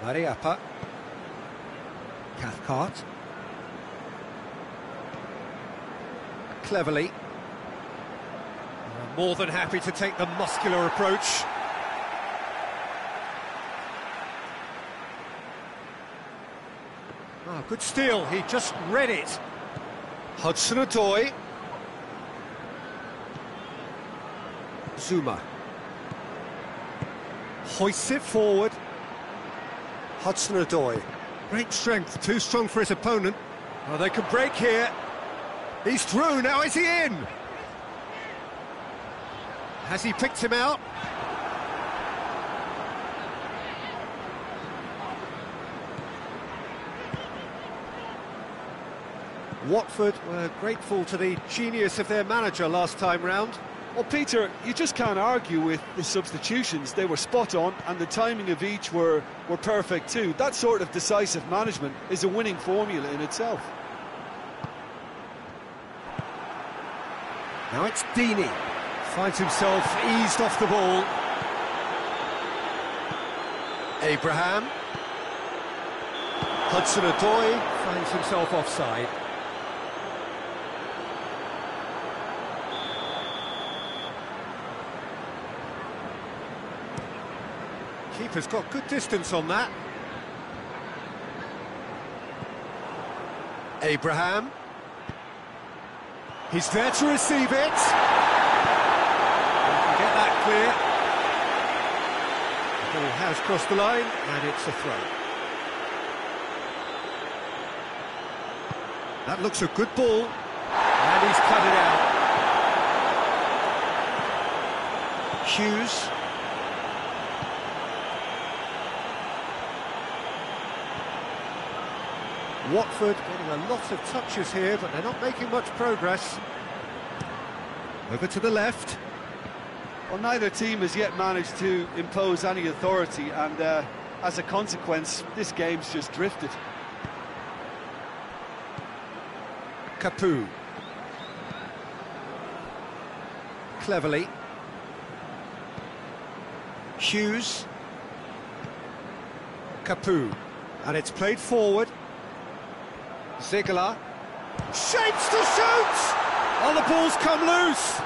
Mariappa, Cathcart, cleverly, more than happy to take the muscular approach. Oh, good steal, he just read it. Hudson-Odoi, Zuma, hoists it forward. Hudson-Odoi, great strength, too strong for his opponent. Oh, they can break here. He's through, now is he in? Has he picked him out? Watford were grateful to the genius of their manager last time round. Well, Peter, you just can't argue with the substitutions. They were spot on, and the timing of each were perfect too. That sort of decisive management is a winning formula in itself. Now it's Deeney. Finds himself eased off the ball. Abraham. Hudson-Odoi finds himself offside. Keeper's got good distance on that. Abraham. He's there to receive it. He can get that clear. The ball has crossed the line, and it's a throw. That looks a good ball, and he's cut it out. Hughes. Watford getting a lot of touches here, but they're not making much progress. Over to the left. Well, neither team has yet managed to impose any authority, and as a consequence, this game's just drifted. Capoue. Cleverly. Hughes. Capoue. And it's played forward. Ziegler. Shapes to shoot! Oh, the ball's come loose!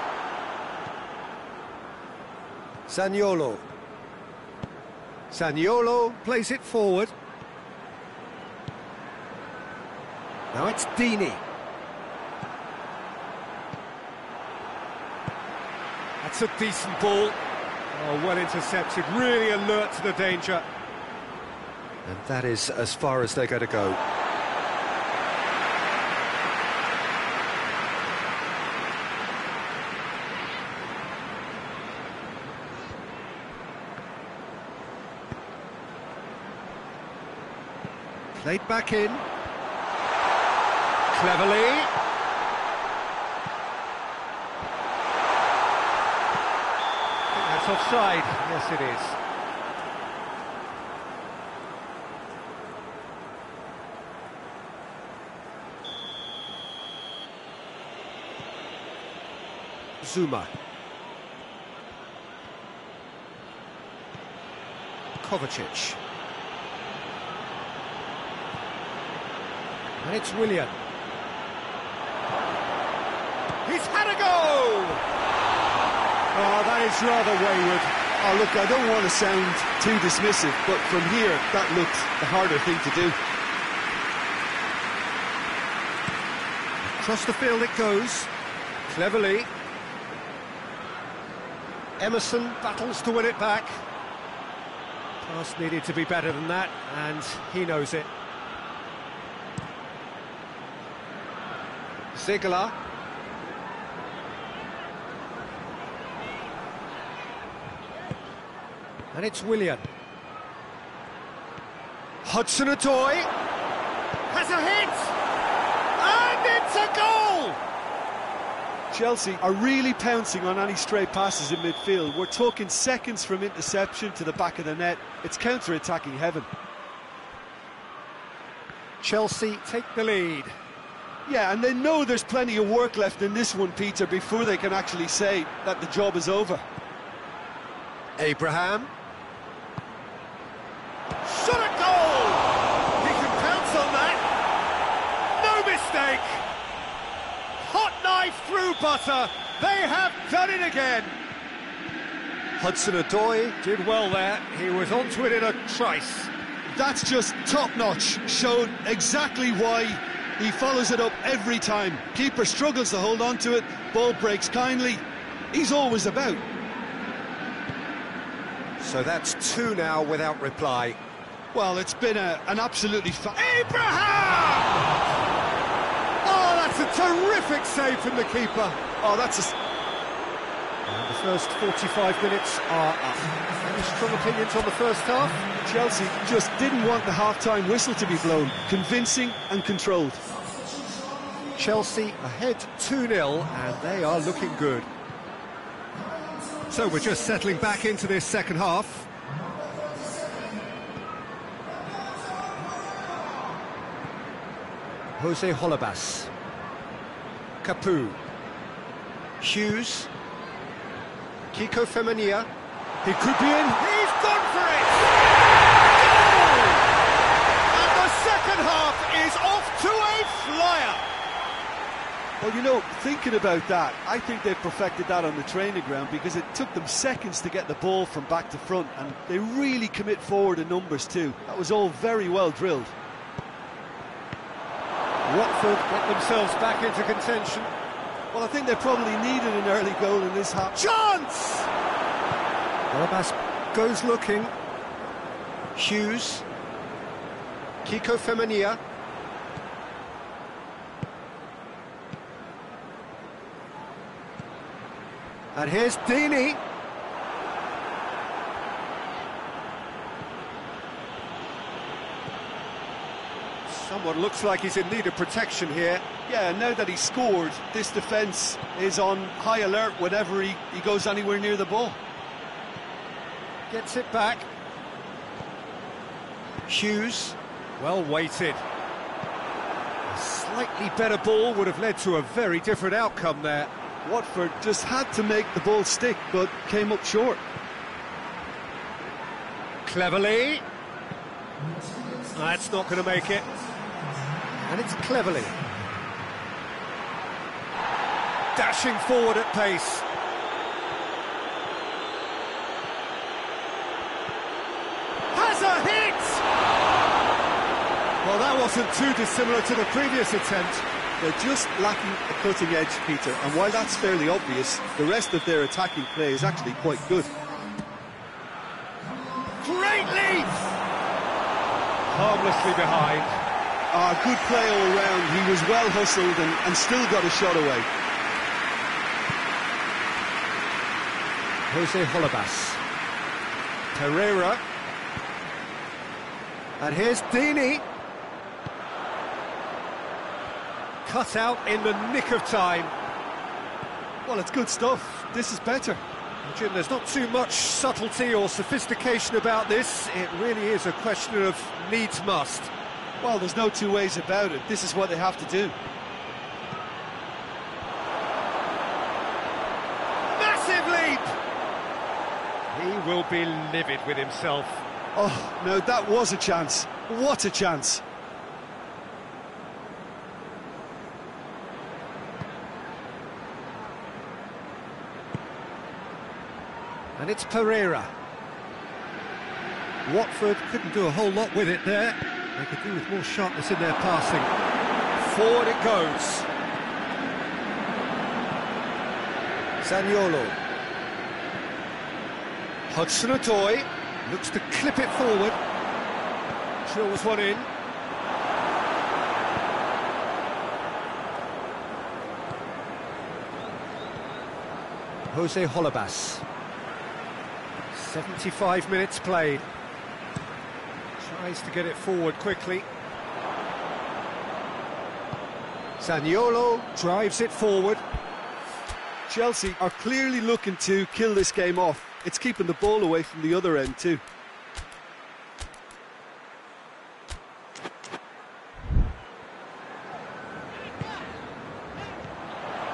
Zaniolo. Zaniolo plays it forward. Now it's Deeney. That's a decent ball. Oh, well intercepted, really alert to the danger. And that is as far as they're going to go. Played back in. Cleverly. I think that's offside. Yes, it is. Zuma. Kovacic. And it's Willian. He's had a go! Oh, that is rather wayward. Oh, look, I don't want to sound too dismissive, but from here, that looked the harder thing to do. Across the field it goes. Cleverly. Emerson battles to win it back. Pass needed to be better than that, and he knows it. Ziegler. And it's Willian. Hudson-Odoi has a hit! And it's a goal! Chelsea are really pouncing on any stray passes in midfield. We're talking seconds from interception to the back of the net. It's counter-attacking heaven. Chelsea take the lead. Yeah, and they know there's plenty of work left in this one, Peter, before they can actually say that the job is over. Abraham. Shot a goal! He can pounce on that. No mistake. Hot knife through butter. They have done it again. Hudson-Odoi did well there. He was onto it in a trice. That's just top-notch. Showed exactly why he follows it up every time. Keeper struggles to hold on to it. Ball breaks kindly. He's always about. So that's two now without reply. Well, it's been an absolutely... Abraham! Oh, that's a terrific save from the keeper. Oh, that's a... And the first 45 minutes are up. Any strong opinions on the first half? Chelsea just didn't want the half-time whistle to be blown. Convincing and controlled. Chelsea ahead 2-0, and they are looking good. So we're just settling back into this second half. Jose Holebas. Capu. Hughes. Kiko Femenia. He could be in. He's gone for it! Goal! And the second half is off to a flyer. Well, you know, thinking about that, I think they've perfected that on the training ground because it took them seconds to get the ball from back to front, and they really commit forward in numbers too. That was all very well drilled. Watford get themselves back into contention. Well, I think they probably needed an early goal in this half. Chance! Holebas goes looking. Hughes. Kiko Femenia. And here's Deeney. Someone looks like he's in need of protection here. Yeah, now that he's scored, this defence is on high alert whenever he goes anywhere near the ball. Gets it back. Hughes, well weighted. A slightly better ball would have led to a very different outcome there. Watford just had to make the ball stick, but came up short. Cleverly. That's not going to make it. And it's Cleverly. Dashing forward at pace. Has a hit! Well, that wasn't too dissimilar to the previous attempt. They're just lacking a cutting edge, Peter, and while that's fairly obvious, the rest of their attacking play is actually quite good. Great lead! Harmlessly behind. Good play all round. He was well hustled and still got a shot away. Jose Holebas. Pereira. And here's Dini. Cut out in the nick of time. Well, it's good stuff. This is better. Jim, there's not too much subtlety or sophistication about this. It really is a question of needs must. Well, there's no two ways about it. This is what they have to do. Massive leap! He will be livid with himself. Oh, no, that was a chance. What a chance. And it's Pereira. Watford couldn't do a whole lot with it there. They could do with more sharpness in their passing. Forward it goes. Zaniolo. Hudson-Odoi looks to clip it forward. Drills one in. Jose Holebas. 75 minutes played. Tries to get it forward quickly. Zaniolo drives it forward. Chelsea are clearly looking to kill this game off. It's keeping the ball away from the other end too.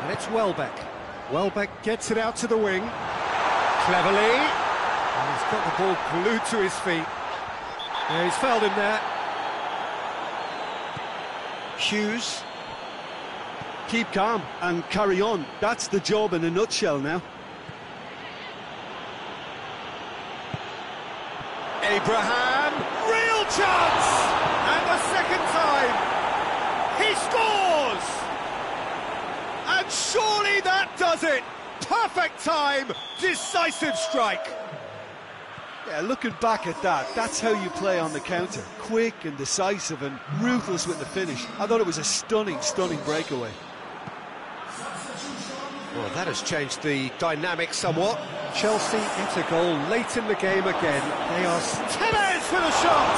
And it's Welbeck. Welbeck gets it out to the wing. Cleverly. And he's got the ball glued to his feet. Yeah, he's fouled him there. Hughes. Keep calm and carry on. That's the job in a nutshell now. Abraham, real chance! And the second time, he scores! And surely that does it! Perfect time, decisive strike! Yeah, looking back at that, that's how you play on the counter. Quick and decisive and ruthless with the finish. I thought it was a stunning, stunning breakaway. Well, that has changed the dynamic somewhat. Chelsea get a goal late in the game again. They are Tevez for the shot!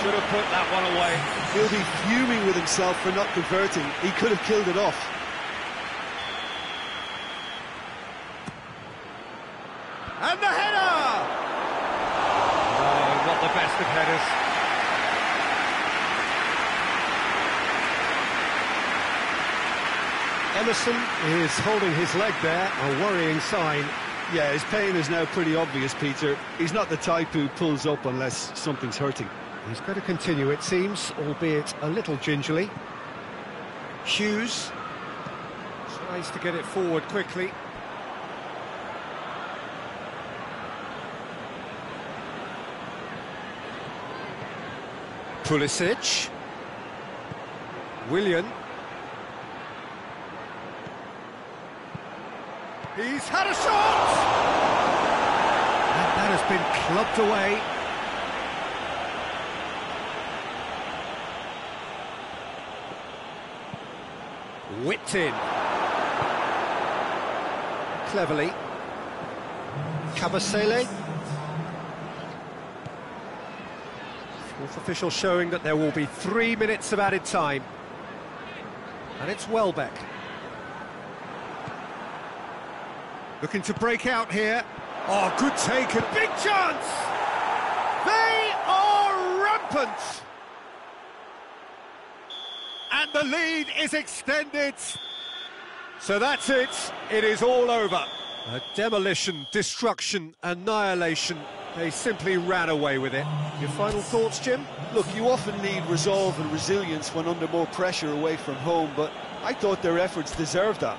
Should have put that one away. He'll be fuming with himself for not converting. He could have killed it off. And the header! Oh, not the best of headers. Emerson is holding his leg there, a worrying sign. Yeah, his pain is now pretty obvious, Peter. He's not the type who pulls up unless something's hurting. He's going to continue, it seems, albeit a little gingerly. Hughes tries to get it forward quickly. Pulisic. Willian. He's had a shot! And that has been clubbed away. Whipped in. Cleverly. Kabasele. Fourth official showing that there will be 3 minutes of added time. And it's Welbeck. Looking to break out here. Oh, good take and big chance! They are rampant! And the lead is extended. So that's it. It is all over. A demolition, destruction, annihilation. They simply ran away with it. Your final thoughts, Jim? Look, you often need resolve and resilience when under more pressure away from home, but I thought their efforts deserved that.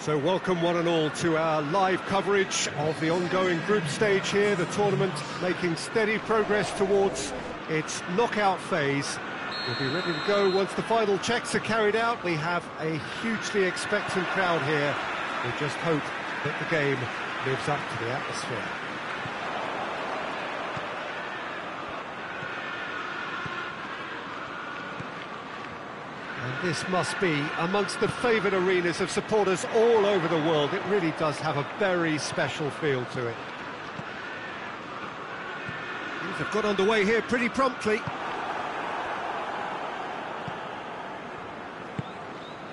So welcome one and all to our live coverage of the ongoing group stage here, the tournament making steady progress towards its knockout phase. We'll be ready to go once the final checks are carried out. We have a hugely expectant crowd here. We just hope that the game lives up to the atmosphere. And this must be amongst the favoured arenas of supporters all over the world. It really does have a very special feel to it. Things have got underway here pretty promptly.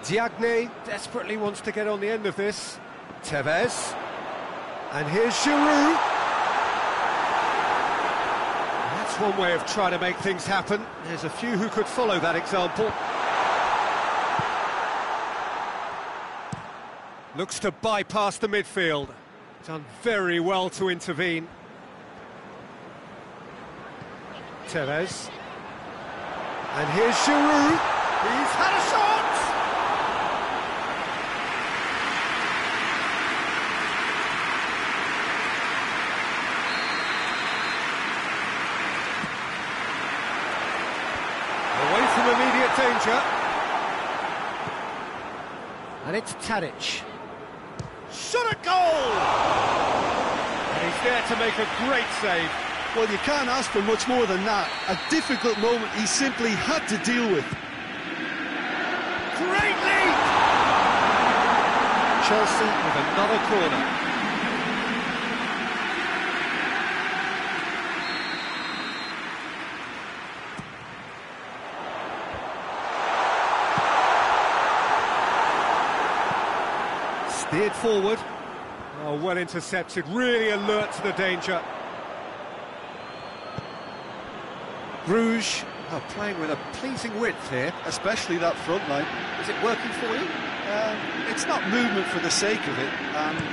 Diagne desperately wants to get on the end of this. Tevez. And here's Giroud. That's one way of trying to make things happen. There's a few who could follow that example. Looks to bypass the midfield. Done very well to intervene. Tevez. And here's Giroud. He's had a shot! Away from immediate danger. And it's Tadic. Shot at goal! And he's there to make a great save. Well, you can't ask for much more than that. A difficult moment he simply had to deal with. Great lead! Chelsea with another corner. Steered forward. Oh, well intercepted, really alert to the danger. Brugge playing with a pleasing width here. Especially that front line. Is it working for you? It's not movement for the sake of it.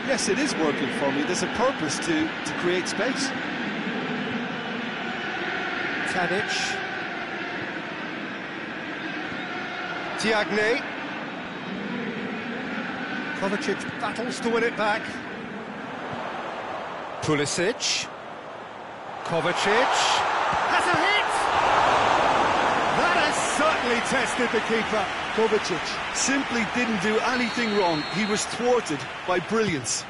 Yes, it is working for me. There's a purpose to create space. Tadic. Diagne. Kovacic battles to win it back. Pulisic. Kovacic has a hit! That has certainly tested the keeper. Kovacic simply didn't do anything wrong. He was thwarted by brilliance.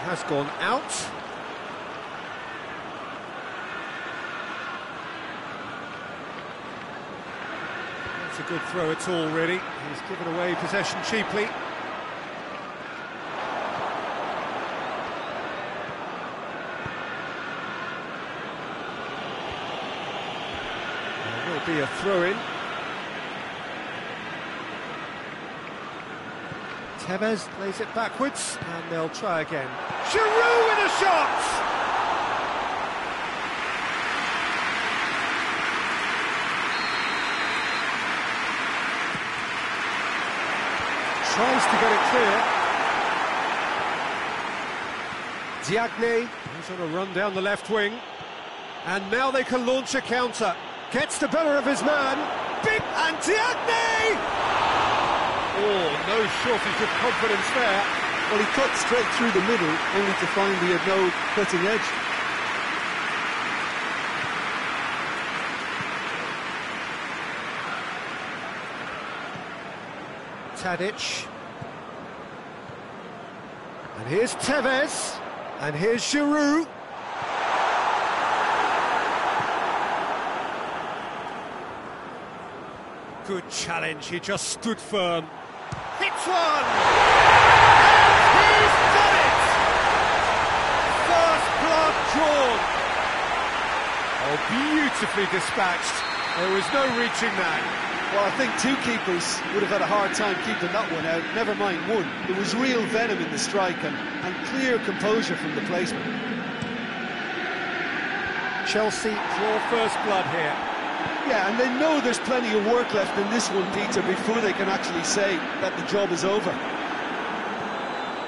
Has gone out. That's a good throw at all, really. He's given away possession cheaply. There will be a throw-in. Tevez plays it backwards, and they'll try again. Giroud with a shot! Tries to get it clear. Diagne, he's on a run down the left wing. And now they can launch a counter. Gets the better of his man. Big and Diagne! Oh, no shortage of confidence there. Well, he cut straight through the middle, only to find he had no cutting edge. Tadic. And here's Tevez. And here's Giroud. Good challenge, he just stood firm. Hits one! And he's done it! First blood drawn. Oh, beautifully dispatched. There was no reaching that. Well, I think two keepers would have had a hard time keeping that one out, never mind one. There was real venom in the strike and clear composure from the placement. Chelsea draw first blood here. Yeah, and they know there's plenty of work left in this one, Peter, before they can actually say that the job is over.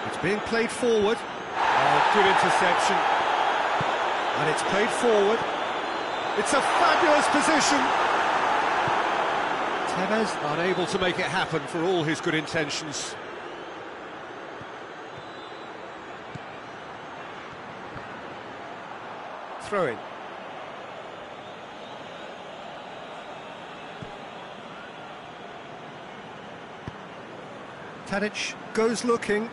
It's being played forward. Oh, good interception. And it's played forward. It's a fabulous position. Tevez unable to make it happen for all his good intentions. Throw in. Tadic goes looking.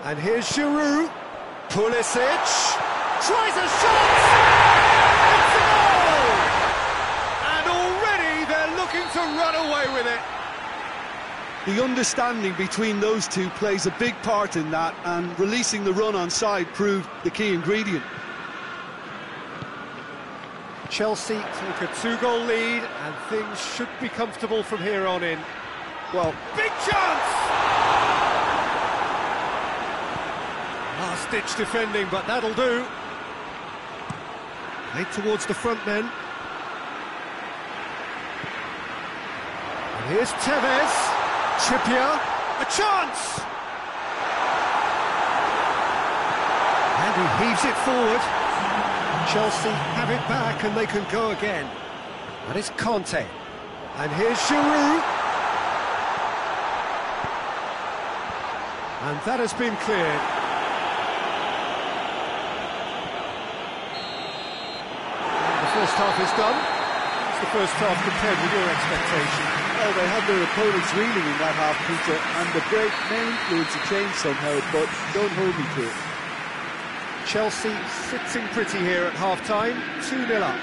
And here's Giroud. Pulisic tries a shot! It's a goal! And already they're looking to run away with it. The understanding between those two plays a big part in that, and releasing the run on side proved the key ingredient. Chelsea take a 2-goal lead, and things should be comfortable from here on in. Well, big chance! Last-ditch defending, but that'll do. Played towards the front men. And here's Tevez. Trippier, a chance! And he heaves it forward. Chelsea have it back and they can go again. That is Conte. And here's Giroud. And that has been cleared. And the first half is done. It's the first half compared with your expectation. Well, they had their opponents reeling in that half, Peter, and the break may influence a change somehow, but don't hold me to it. Chelsea sitting pretty here at half-time, 2-0 up.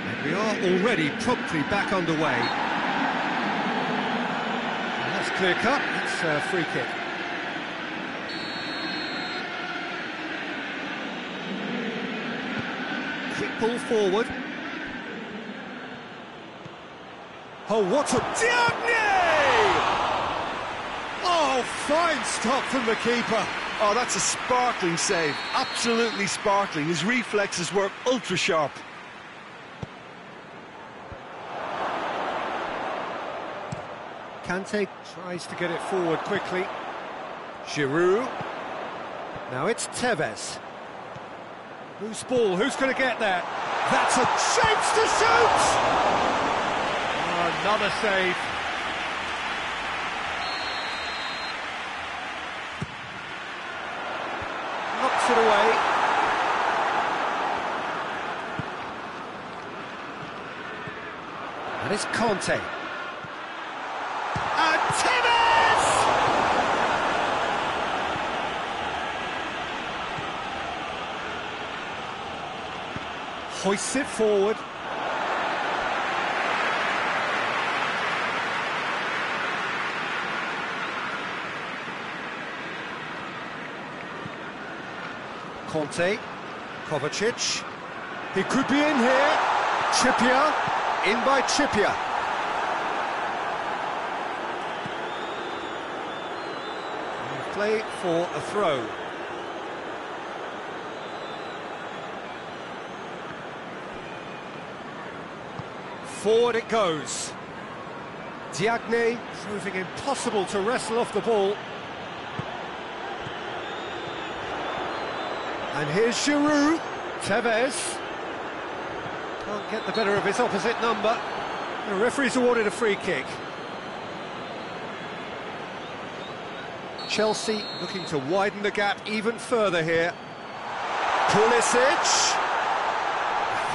And we are already promptly back underway. And that's clear-cut, it's a free kick. Quick ball forward. Oh, what a... Diagne! Oh, fine stop from the keeper. Oh, that's a sparkling save. Absolutely sparkling. His reflexes were ultra-sharp. Kante tries to get it forward quickly. Giroud. Now it's Tevez. Who's ball? Who's going to get there? That's a chance to shoot! Another save. Knocks it away. That is Conte. And Tevez! Hoists it forward. Conte, Kovacic, he could be in here. Trippier, in by Trippier. Play for a throw. Forward it goes. Diagne proving impossible to wrestle off the ball. And here's Giroud. Tevez can't get the better of his opposite number. The referee's awarded a free kick. Chelsea looking to widen the gap even further here. Pulisic.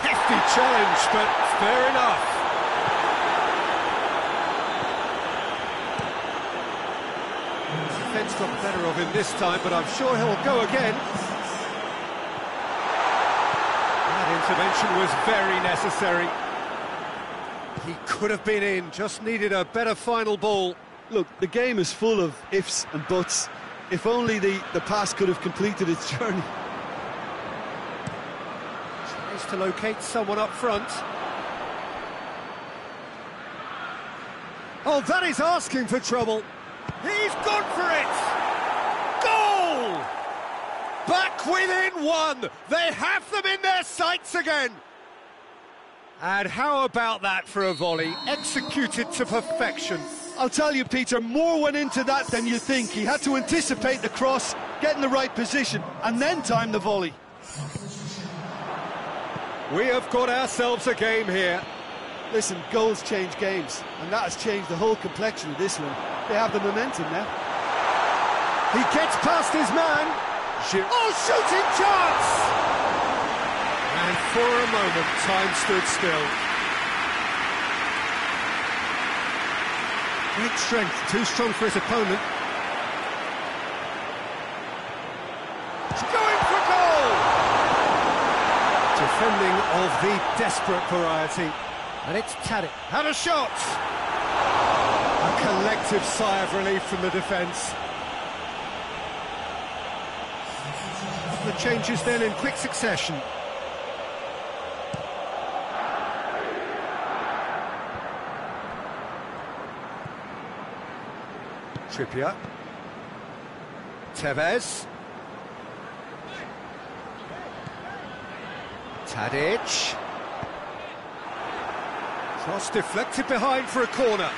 Hefty challenge, but fair enough. Defence got the better of him this time, but I'm sure he'll go again. Intervention was very necessary. He could have been in, just needed a better final ball. Look, the game is full of ifs and buts. If only the pass could have completed its journey. Tries to locate someone up front. Oh, that is asking for trouble. He's gone for it! Goal! Back within one! They have them in their sights again! And how about that for a volley, executed to perfection? I'll tell you, Peter, more went into that than you think. He had to anticipate the cross, get in the right position, and then time the volley. We have got ourselves a game here. Listen, goals change games, and that has changed the whole complexion of this one. They have the momentum now. He gets past his man. Oh, shooting chance! And for a moment, time stood still. Great strength, too strong for his opponent. He's going for goal! Defending of the desperate variety. And it's Tadic. Had a shot! A collective sigh of relief from the defence. The changes then in quick succession. Trippier. Tevez. Tadic. Cross deflected behind for a corner.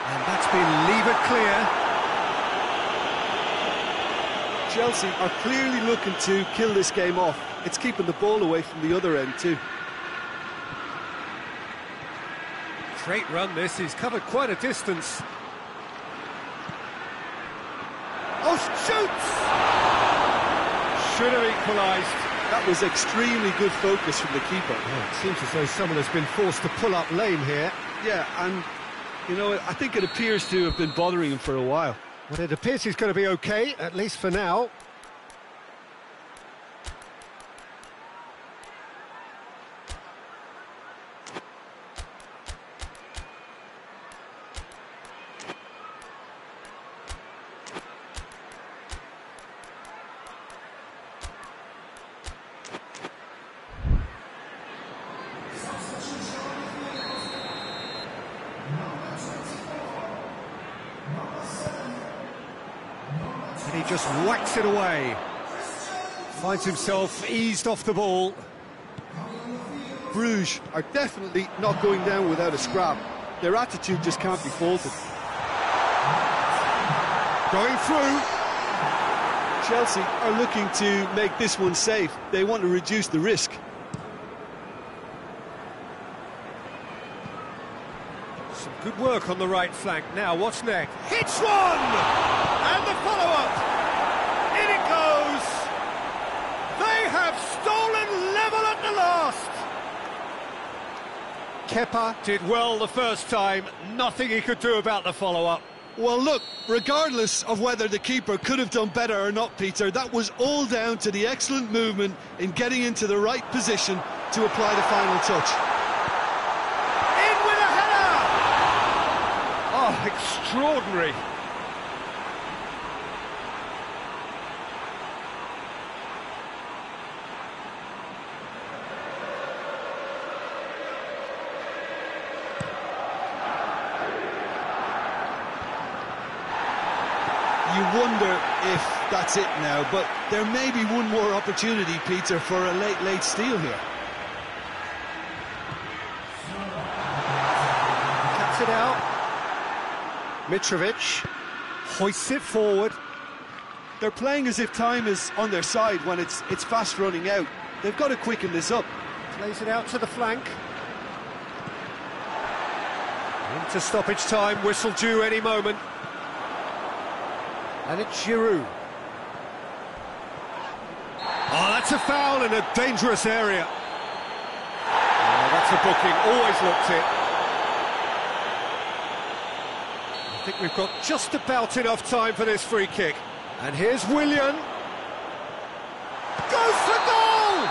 And that's been levered clear. Chelsea are clearly looking to kill this game off. It's keeping the ball away from the other end too. Great run this, he's covered quite a distance. Oh, shoots! Should have equalised. That was extremely good focus from the keeper. Oh, it seems as though someone has been forced to pull up lame here. Yeah, and you know, I think it appears to have been bothering him for a while. Well, it appears he's going to be okay, at least for now. And he just whacks it away. Finds himself eased off the ball. Bruges are definitely not going down without a scrap. Their attitude just can't be faulted. Going through. Chelsea are looking to make this one safe. They want to reduce the risk. Some good work on the right flank. Now, what's next? Hits one! And the follow-up! In it goes! They have stolen level at the last! Kepa did well the first time. Nothing he could do about the follow-up. Well, look, regardless of whether the keeper could have done better or not, Peter, that was all down to the excellent movement in getting into the right position to apply the final touch. In with a header! Oh, extraordinary. You wonder if that's it now, but there may be one more opportunity, Peter, for a late steal here. Cuts it out. Mitrovic hoists it forward. They're playing as if time is on their side when it's fast running out. They've got to quicken this up. Plays it out to the flank. Into stoppage time, whistle due any moment. And it's Giroud. Oh, that's a foul in a dangerous area. Oh, that's a booking, always looked it. I think we've got just about enough time for this free kick. And here's Willian. Goes for goal!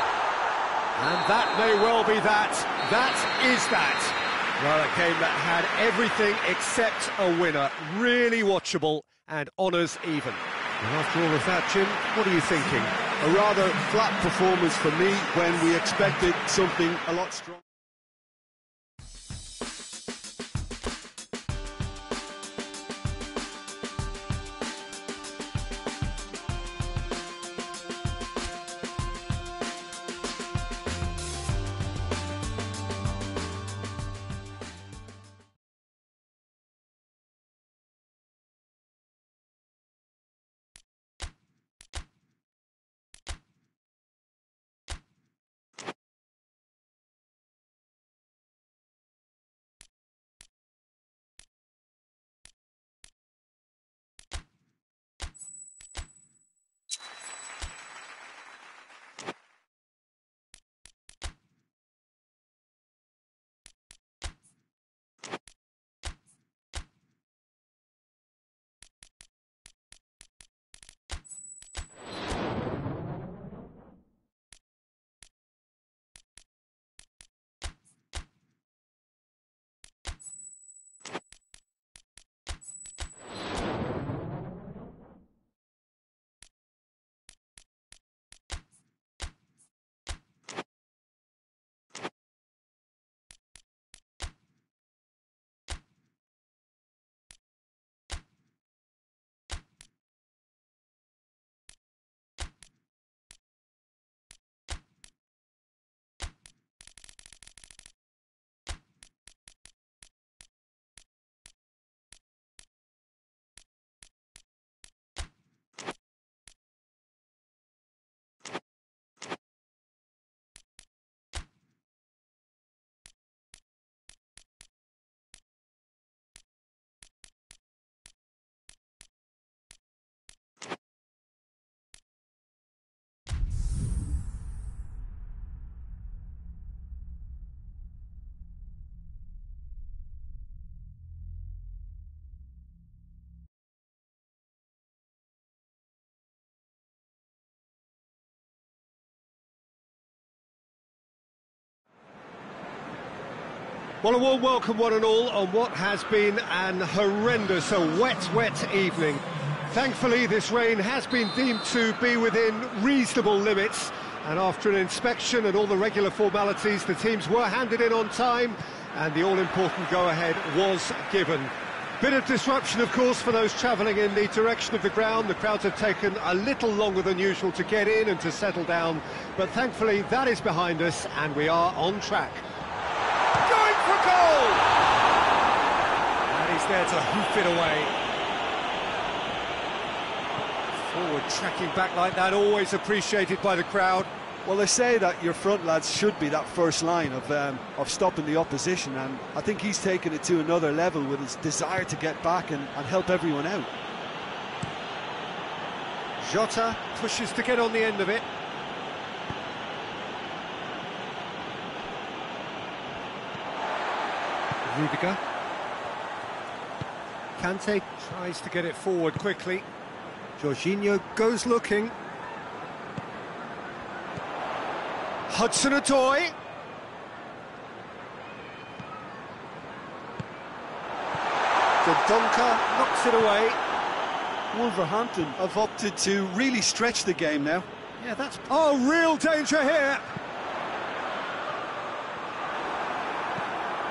And that may well be that. That is that. Well, a game that had everything except a winner. Really watchable. And honours even. And after all of that, Jim, what are you thinking? A rather flat performance for me when we expected something a lot stronger. Well, a warm welcome one and all on what has been an horrendous, a wet evening. Thankfully, this rain has been deemed to be within reasonable limits, and after an inspection and all the regular formalities, the teams were handed in on time, and the all-important go-ahead was given. Bit of disruption, of course, for those travelling in the direction of the ground. The crowds have taken a little longer than usual to get in and to settle down, but thankfully that is behind us, and we are on track. Going for goal! And he's there to hoof it away. Forward tracking back like that, always appreciated by the crowd. Well, they say that your front lads should be that first line of stopping the opposition, and I think he's taken it to another level with his desire to get back and help everyone out. Jota pushes to get on the end of it. Rudiger. Kante tries to get it forward quickly. Jorginho goes looking. Hudson-Odoi. Dendoncker knocks it away. Wolverhampton have opted to really stretch the game now. Yeah, that's... Oh, real danger here!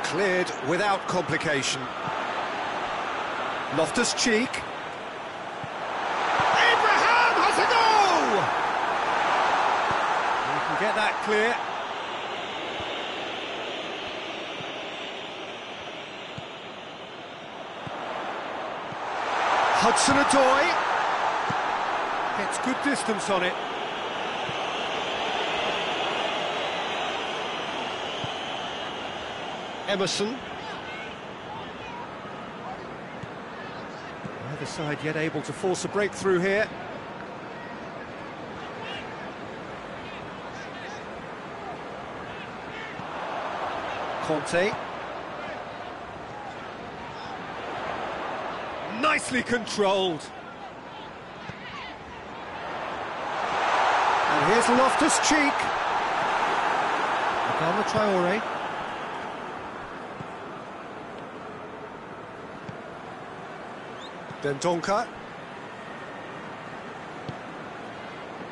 Cleared without complication. Loftus-Cheek. Abraham has a goal! You can get that clear. Hudson-Odoi gets good distance on it. Emerson. Neither side yet able to force a breakthrough here. Conte. Nicely controlled. And here's Loftus-Cheek. Adama Traore. Dendoncker.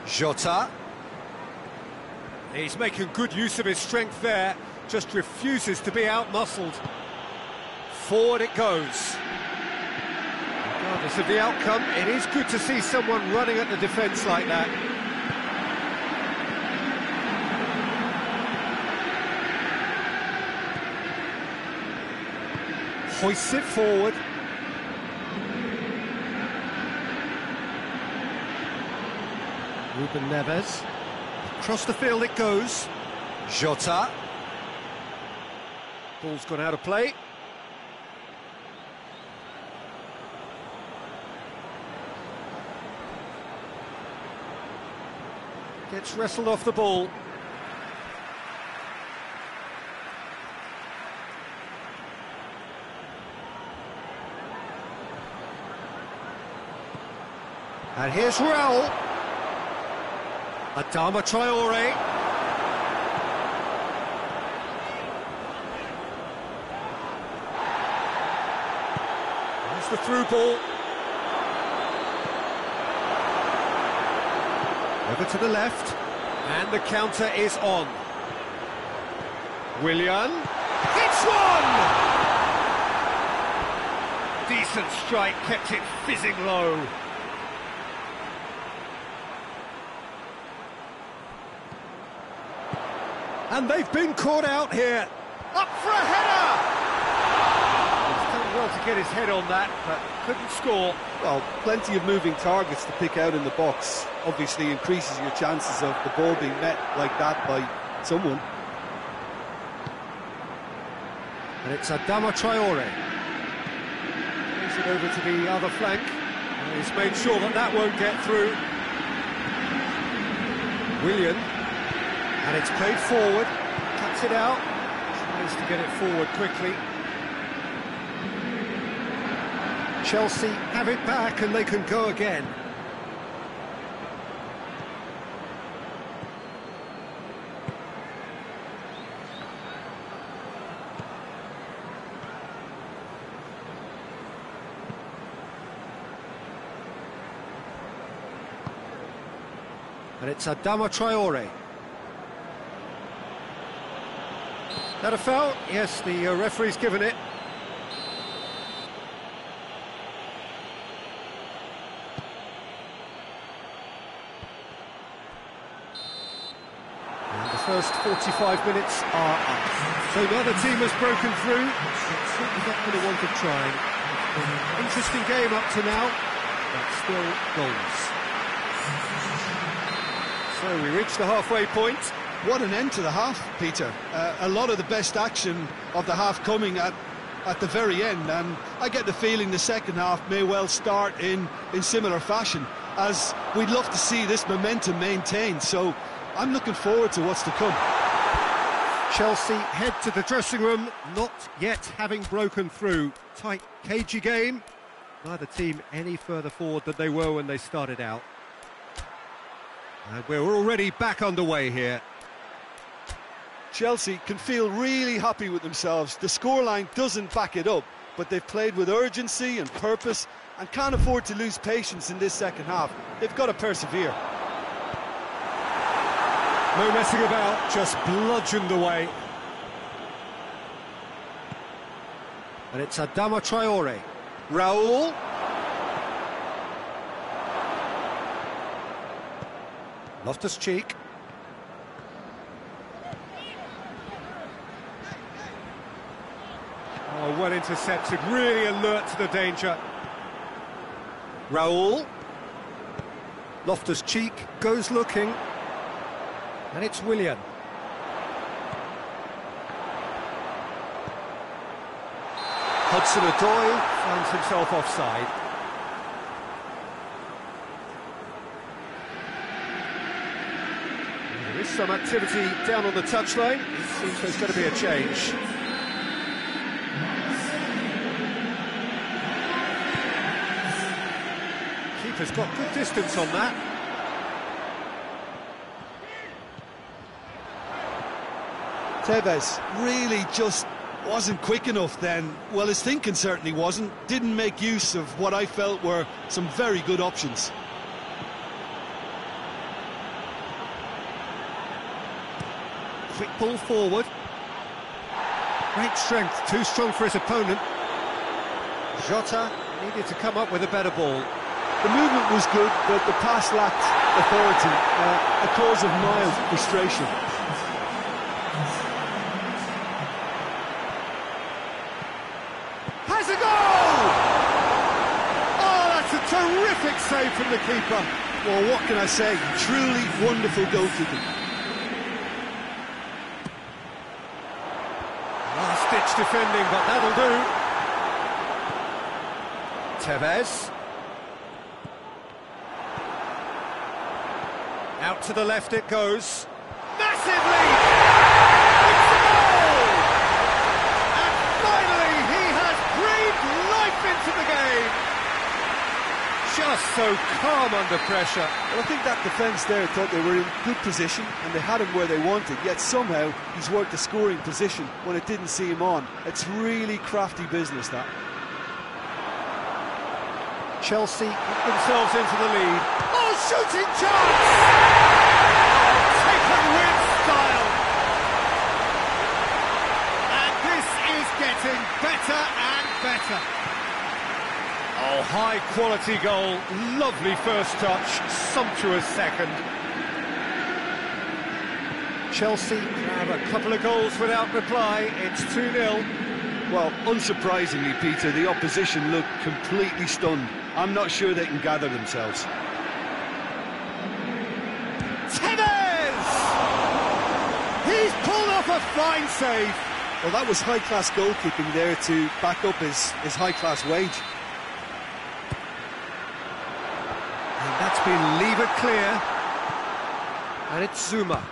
Jota. He's making good use of his strength there, just refuses to be out-muscled. Forward it goes. Regardless of the outcome, it is good to see someone running at the defence like that. Hoists it forward. Ruben Neves. Across the field it goes. Jota. Ball's gone out of play. Gets wrestled off the ball. And here's Raul. Adama Traore. There's the through ball. Over to the left. And the counter is on. Willian. Hits one! Decent strike, kept it fizzing low. And they've been caught out here. Up for a header! He's done well to get his head on that, but couldn't score. Well, plenty of moving targets to pick out in the box. Obviously increases your chances of the ball being met like that by someone. And it's Adama Traore. Plays it over to the other flank. And he's made sure that that won't get through. Willian. And it's played forward, cuts it out, tries to get it forward quickly. Chelsea have it back and they can go again. And it's Adama Traore. That a foul? Yes, the referee's given it. And the first 45 minutes are up. So neither team has broken through. Certainly not going to want to try. Interesting game up to now, but still goals. So we reach the halfway point. What an end to the half, Peter. A lot of the best action of the half coming at the very end, and I get the feeling the second half may well start in similar fashion, as we'd love to see this momentum maintained, so I'm looking forward to what's to come. Chelsea head to the dressing room, not yet having broken through. Tight, cagey game. Neither team any further forward than they were when they started out. And we're already back underway here. Chelsea can feel really happy with themselves. The scoreline doesn't back it up, but they've played with urgency and purpose and can't afford to lose patience in this second half. They've got to persevere. No messing about, just bludgeoned away. And it's Adama Traore. Raul. Loftus-Cheek. Oh, well intercepted, really alert to the danger. Raul. Loftus-Cheek goes looking. And it's Willian. Hudson-Odoi finds himself offside. There is some activity down on the touchline. It seems there's going to be a change. Keeper's got good distance on that. Tevez really just wasn't quick enough then. Well, his thinking certainly wasn't. Didn't make use of what I felt were some very good options. Quick ball forward. Great strength, too strong for his opponent. Jota needed to come up with a better ball. The movement was good, but the pass lacked authority, a cause of mild frustration. Has a goal! Oh, that's a terrific save from the keeper. Well, what can I say? Truly wonderful goalkeeping. Last-ditch defending, but that'll do. Tevez. Out to the left it goes. Massive lead! It's a goal! And finally he has breathed life into the game. Just so calm under pressure. Well, I think that defence there thought they were in good position and they had him where they wanted, yet somehow he's worked the scoring position when it didn't see him on. It's really crafty business, that. Chelsea put themselves into the lead. Oh, shooting chance! Taken with style. And this is getting better and better. Oh, high quality goal. Lovely first touch, sumptuous second. Chelsea have a couple of goals without reply. It's 2-0. Well, unsurprisingly, Peter, the opposition look completely stunned. I'm not sure they can gather themselves. Tevez! He's pulled off a fine save. Well, that was high-class goalkeeping there to back up his high-class wage. And that's been levered clear. And it's Zuma.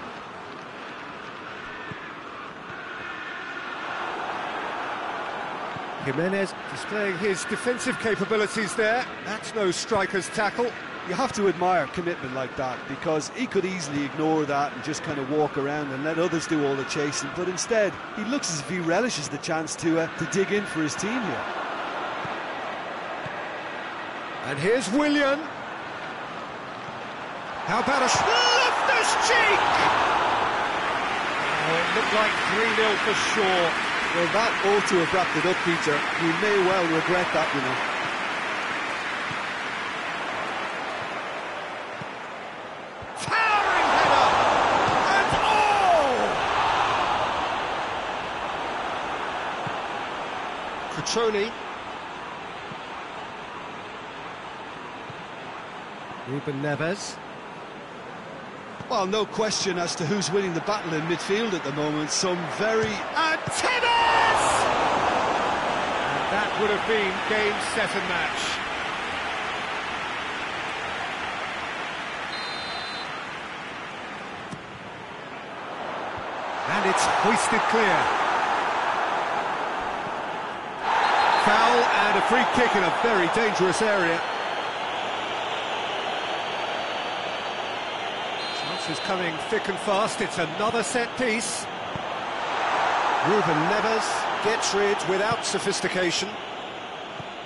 Jimenez displaying his defensive capabilities there. That's no striker's tackle. You have to admire commitment like that, because he could easily ignore that and just kind of walk around and let others do all the chasing, but instead he looks as if he relishes the chance to dig in for his team here. And here's Willian. How about a his cheek! Oh, it looked like 3-0 for sure. Well, that ought to have wrapped it up, Peter. He may well regret that, you know. Towering header! And oh! Cutrone. Ruben Neves. Well, no question as to who's winning the battle in midfield at the moment. Some very... And Tevez! And that would have been game, set and match. And it's hoisted clear. Foul and a free kick in a very dangerous area. Is coming thick and fast. It's another set piece. Ruben Neves gets rid without sophistication.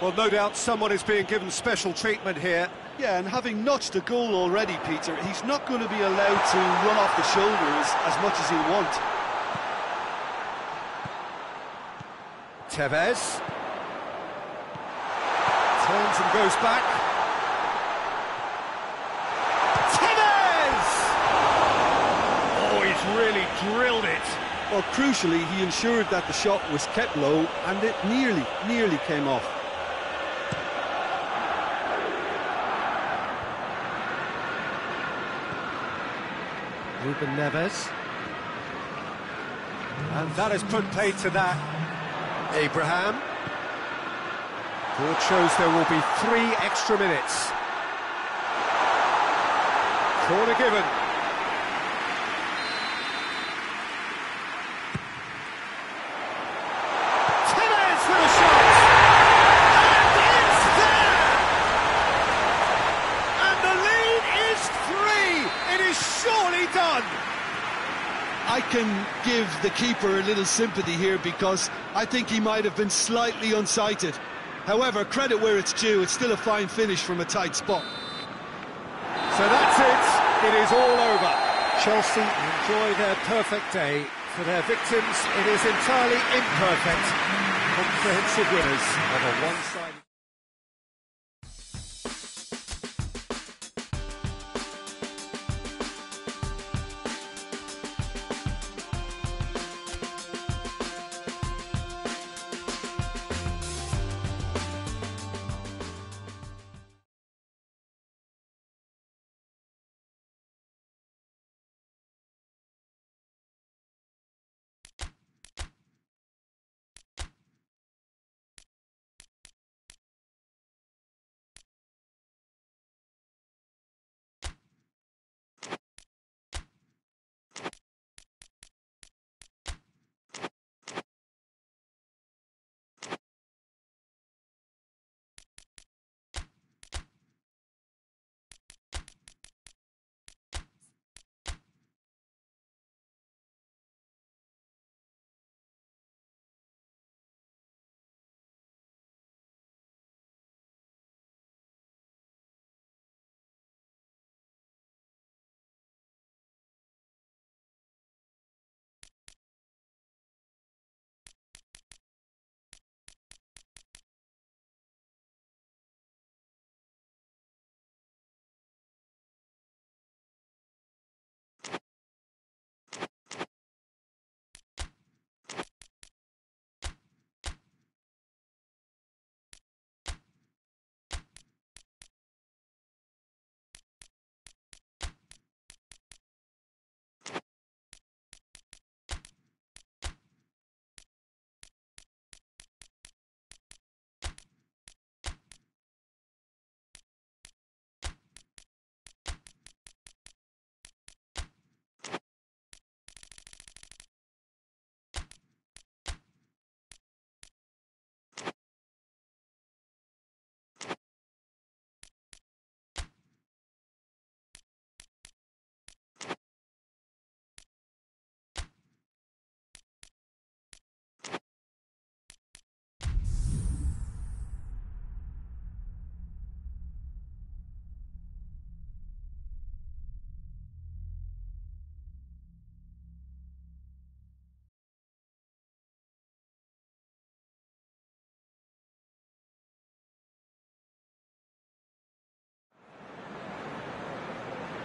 Well, no doubt someone is being given special treatment here. Yeah, and having notched a goal already, Peter, he's not going to be allowed to run off the shoulders as much as he'll want. Tevez turns and goes back. Really drilled it. Well, crucially, he ensured that the shot was kept low, and it nearly came off. Ruben Neves. And that has put paid to that. Abraham. Board shows there will be 3 extra minutes. Corner given. I can give the keeper a little sympathy here because I think he might have been slightly unsighted. However, credit where it's due, it's still a fine finish from a tight spot. So that's it, it is all over. Chelsea enjoy their perfect day. For their victims, it is entirely imperfect. Comprehensive winners of a one-sided...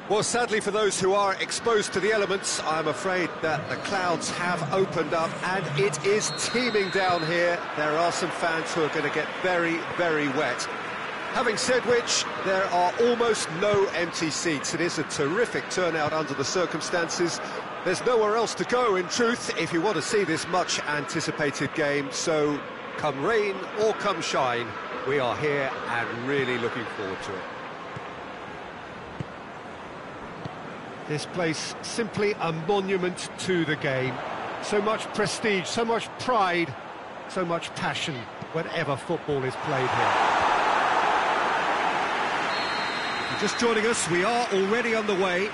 Well, sadly for those who are exposed to the elements, I'm afraid that the clouds have opened up and it is teeming down here. There are some fans who are going to get very, very wet. Having said which, there are almost no empty seats. It is a terrific turnout under the circumstances. There's nowhere else to go, in truth, if you want to see this much-anticipated game. So, come rain or come shine, we are here and really looking forward to it. This place simply a monument to the game. So much prestige, so much pride, so much passion whenever football is played here. If you're just joining us, we are already underway.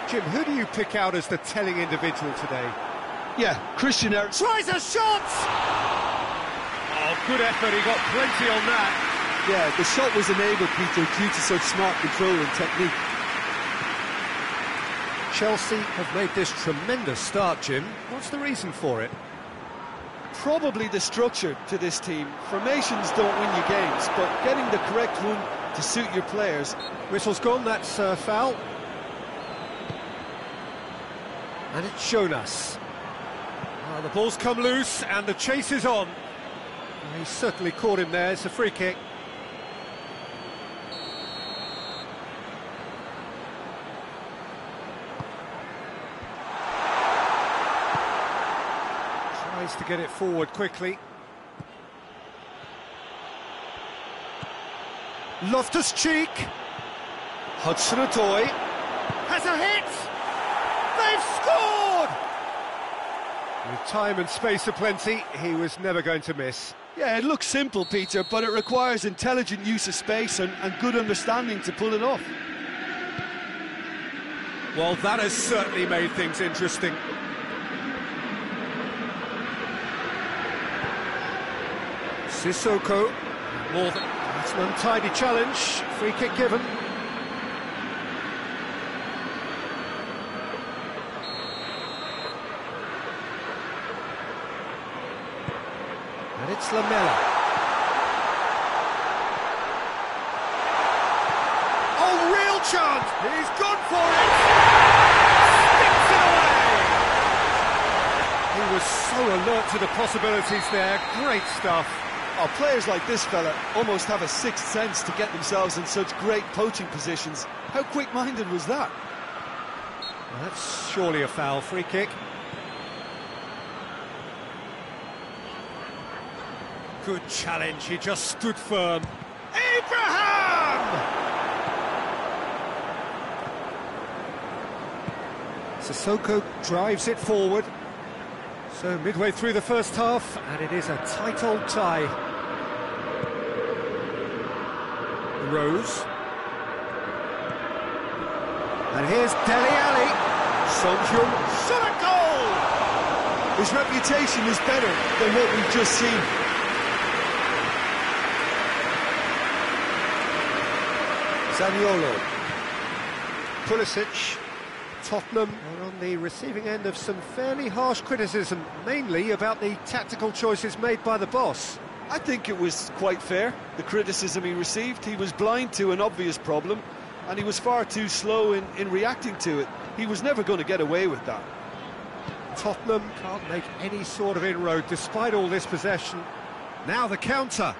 Jim, who do you pick out as the telling individual today? Yeah, Christian Eriksen. Tries a shot! Oh, good effort, he got plenty on that. Yeah, the shot was enabled, Peter, due to such smart control and technique. Chelsea have made this tremendous start, Jim. What's the reason for it? Probably the structure to this team. Formations don't win you games, but getting the correct one to suit your players. Whistle's gone, that's foul. And it's Jonas. The ball's come loose and the chase is on. He's certainly caught him there, it's a free kick. Tries to get it forward quickly. Loftus-Cheek. Hudson-Odoi has a hit! They've scored! With time and space aplenty, he was never going to miss. Yeah, it looks simple, Peter, but it requires intelligent use of space and good understanding to pull it off. Well, that has certainly made things interesting. Sissoko, more than... That's an untidy challenge, free kick given. And it's Lamela. Oh, real chance! He's gone for it! Sticks it away! He was so alert to the possibilities there. Great stuff. Oh, players like this fella almost have a sixth sense to get themselves in such great poaching positions. How quick-minded was that? Well, that's surely a foul. Free kick. Good challenge, he just stood firm. Abraham! Sissoko drives it forward. So midway through the first half, and it is a tight old tie. Rose. And here's Dele Alli. Sonjun. Shot a goal! His reputation is better than what we've just seen. Zaniolo. Pulisic. Tottenham are on the receiving end of some fairly harsh criticism, mainly about the tactical choices made by the boss. I think it was quite fair, the criticism he received. He was blind to an obvious problem, and he was far too slow in reacting to it. He was never going to get away with that. Tottenham can't make any sort of inroad despite all this possession. Now the counter.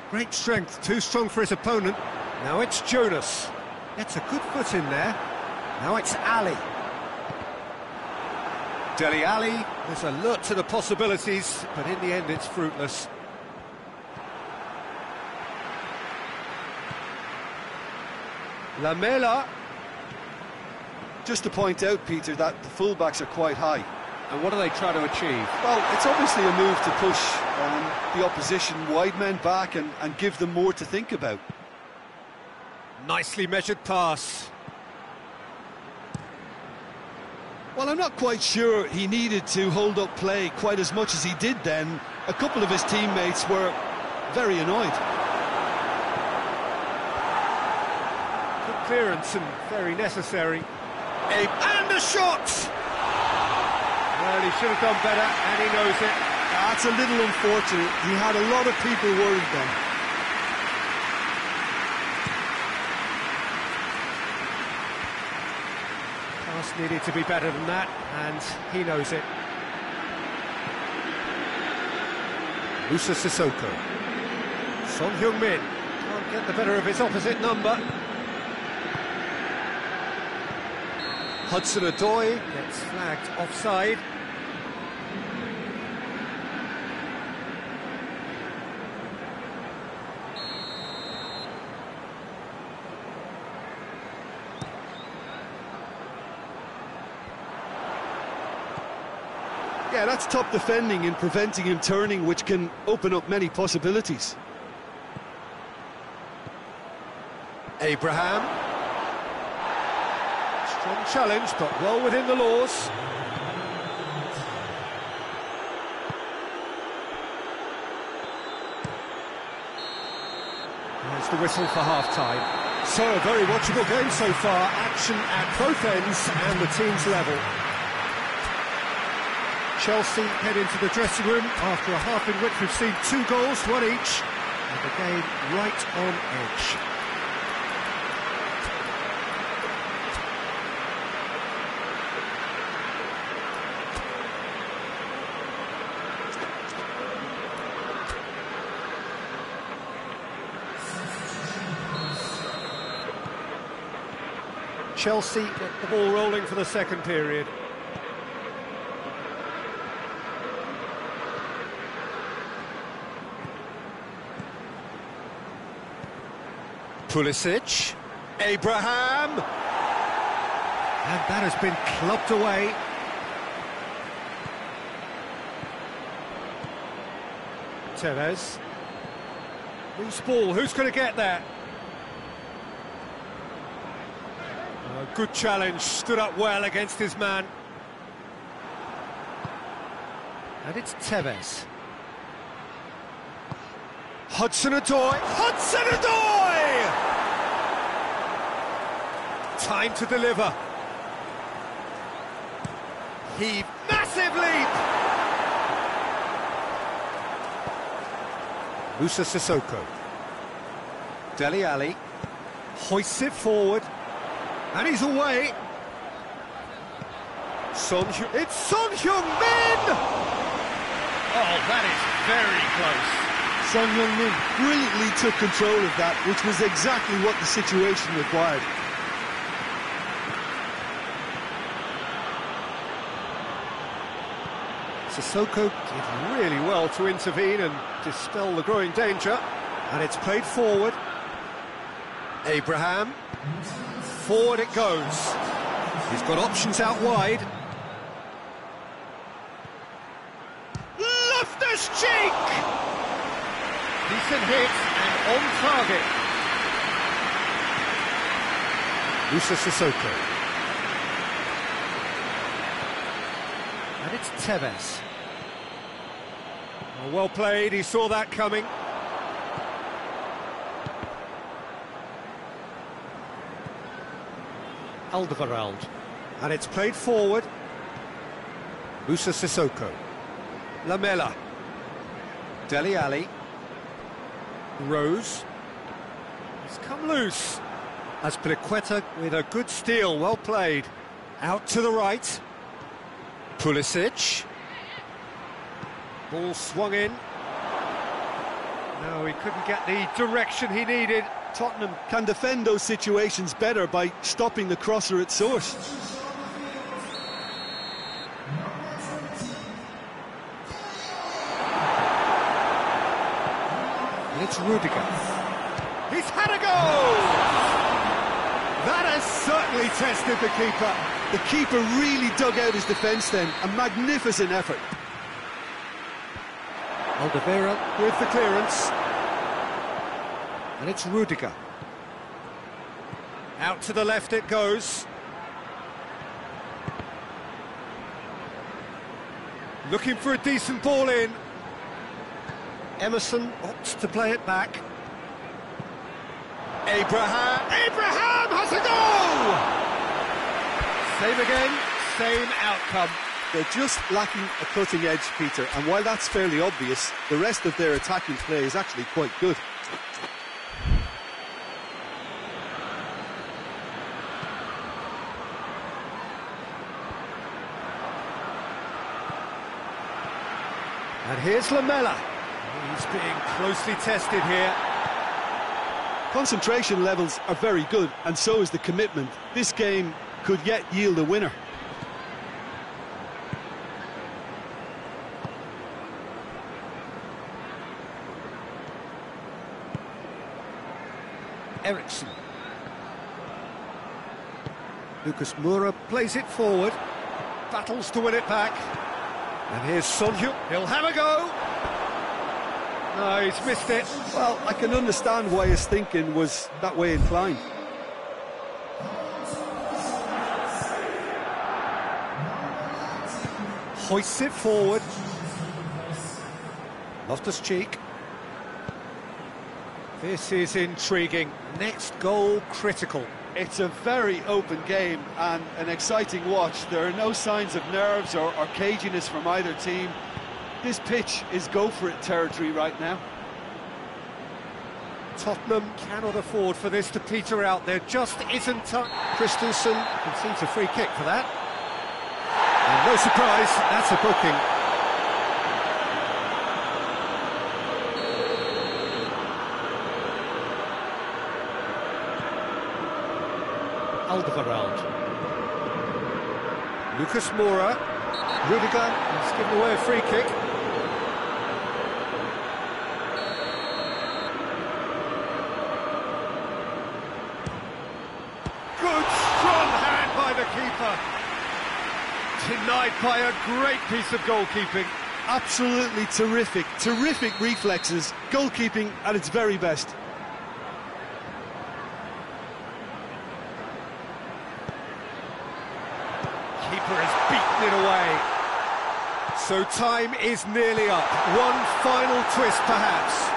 Great strength, too strong for his opponent. Now it's Jonas. Gets a good foot in there. Now it's Ali. Dele Alli is alert to the possibilities, but in the end it's fruitless. Lamela. Just to point out, Peter, that the fullbacks are quite high. And what are they trying to achieve? Well, it's obviously a move to push the opposition wide men back and give them more to think about. Nicely measured pass. Well, I'm not quite sure he needed to hold up play quite as much as he did then. A couple of his teammates were very annoyed. Good clearance and very necessary. And a shot! Well, he should have done better, and he knows it. That's a little unfortunate. He had a lot of people worried then. just needed to be better than that, and he knows it. Musa Sissoko. Son Heung-min can't get the better of his opposite number. Hudson-Odoi gets flagged offside. Yeah, that's top defending and preventing him turning, which can open up many possibilities. Abraham. Strong challenge, but well within the laws. There's the whistle for half-time. So, a very watchable game so far. Action at both ends and the team's level. Chelsea head into the dressing room after a half in which we've seen 2 goals, 1 each, and the game right on edge. Chelsea get the ball rolling for the second period. Pulisic, Abraham, and that has been clubbed away. Tevez, loose ball, who's going to get that? Good challenge, stood up well against his man. And it's Tevez. Hudson-Odoi, Hudson-Odoi! Time to deliver. Heave, massive leap! Musa Sissoko. Dele Alli hoists it forward. And he's away. It's Son Heung-min! Oh, that is very close. Son Heung-min brilliantly took control of that, which was exactly what the situation required. Sissoko did really well to intervene and dispel the growing danger. And it's played forward. Abraham. Forward it goes. He's got options out wide. Loftus-Cheek! Decent hit and on target. Musa Sissoko. And it's Tevez. Oh, well played, he saw that coming. Alderweireld. And it's played forward. Musa Sissoko. Lamela. Dele Alli. Rose. He's come loose. Azpilicueta with a good steal, well played. Out to the right. Pulisic. Ball swung in. No, he couldn't get the direction he needed. Tottenham can defend those situations better by stopping the crosser at source. And it's Rudiger. He's had a goal! That has certainly tested the keeper. The keeper really dug out his defence then. A magnificent effort. Alderweireld with the clearance. And it's Rudiger. Out to the left it goes. Looking for a decent ball in. Emerson opts to play it back. Abraham has a goal! Same again, same outcome. They're just lacking a cutting edge, Peter, and while that's fairly obvious, the rest of their attacking play is actually quite good. And here's Lamela. He's being closely tested here. Concentration levels are very good, and so is the commitment. This game could yet yield a winner. Eriksson. Lucas Moura plays it forward. Battles to win it back. And here's Sonju. He'll have a go. No, he's missed it. Well, I can understand why his thinking was that way inclined. Hoists it forward. Loftus-Cheek. This is intriguing. Next goal critical. It's a very open game and an exciting watch. There are no signs of nerves or caginess from either team. This pitch is go-for-it territory right now. Tottenham cannot afford for this to peter out. There just isn't time. Christensen concedes a free kick for that. And no surprise, that's a booking. Alderweireld. Lucas Moura. Rudiger has given away a free kick. Good, strong hand by the keeper. Denied by a great piece of goalkeeping. Absolutely terrific, terrific reflexes. Goalkeeping at its very best. Keeper has beaten it away. So time is nearly up. One final twist, perhaps.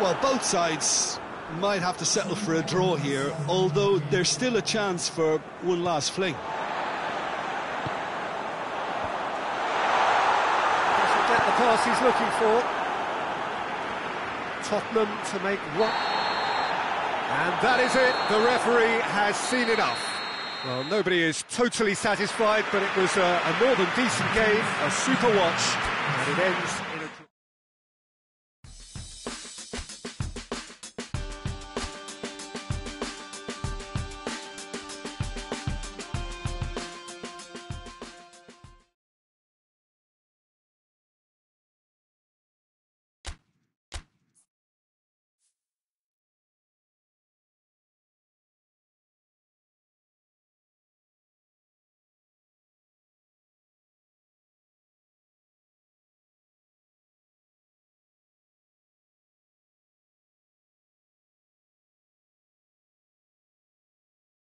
Well, both sides might have to settle for a draw here, although there's still a chance for one last fling. Doesn't get the pass he's looking for. Tottenham to make one. And that is it. The referee has seen enough. Well, nobody is totally satisfied, but it was a more than decent game, a super watch, and it ends in a...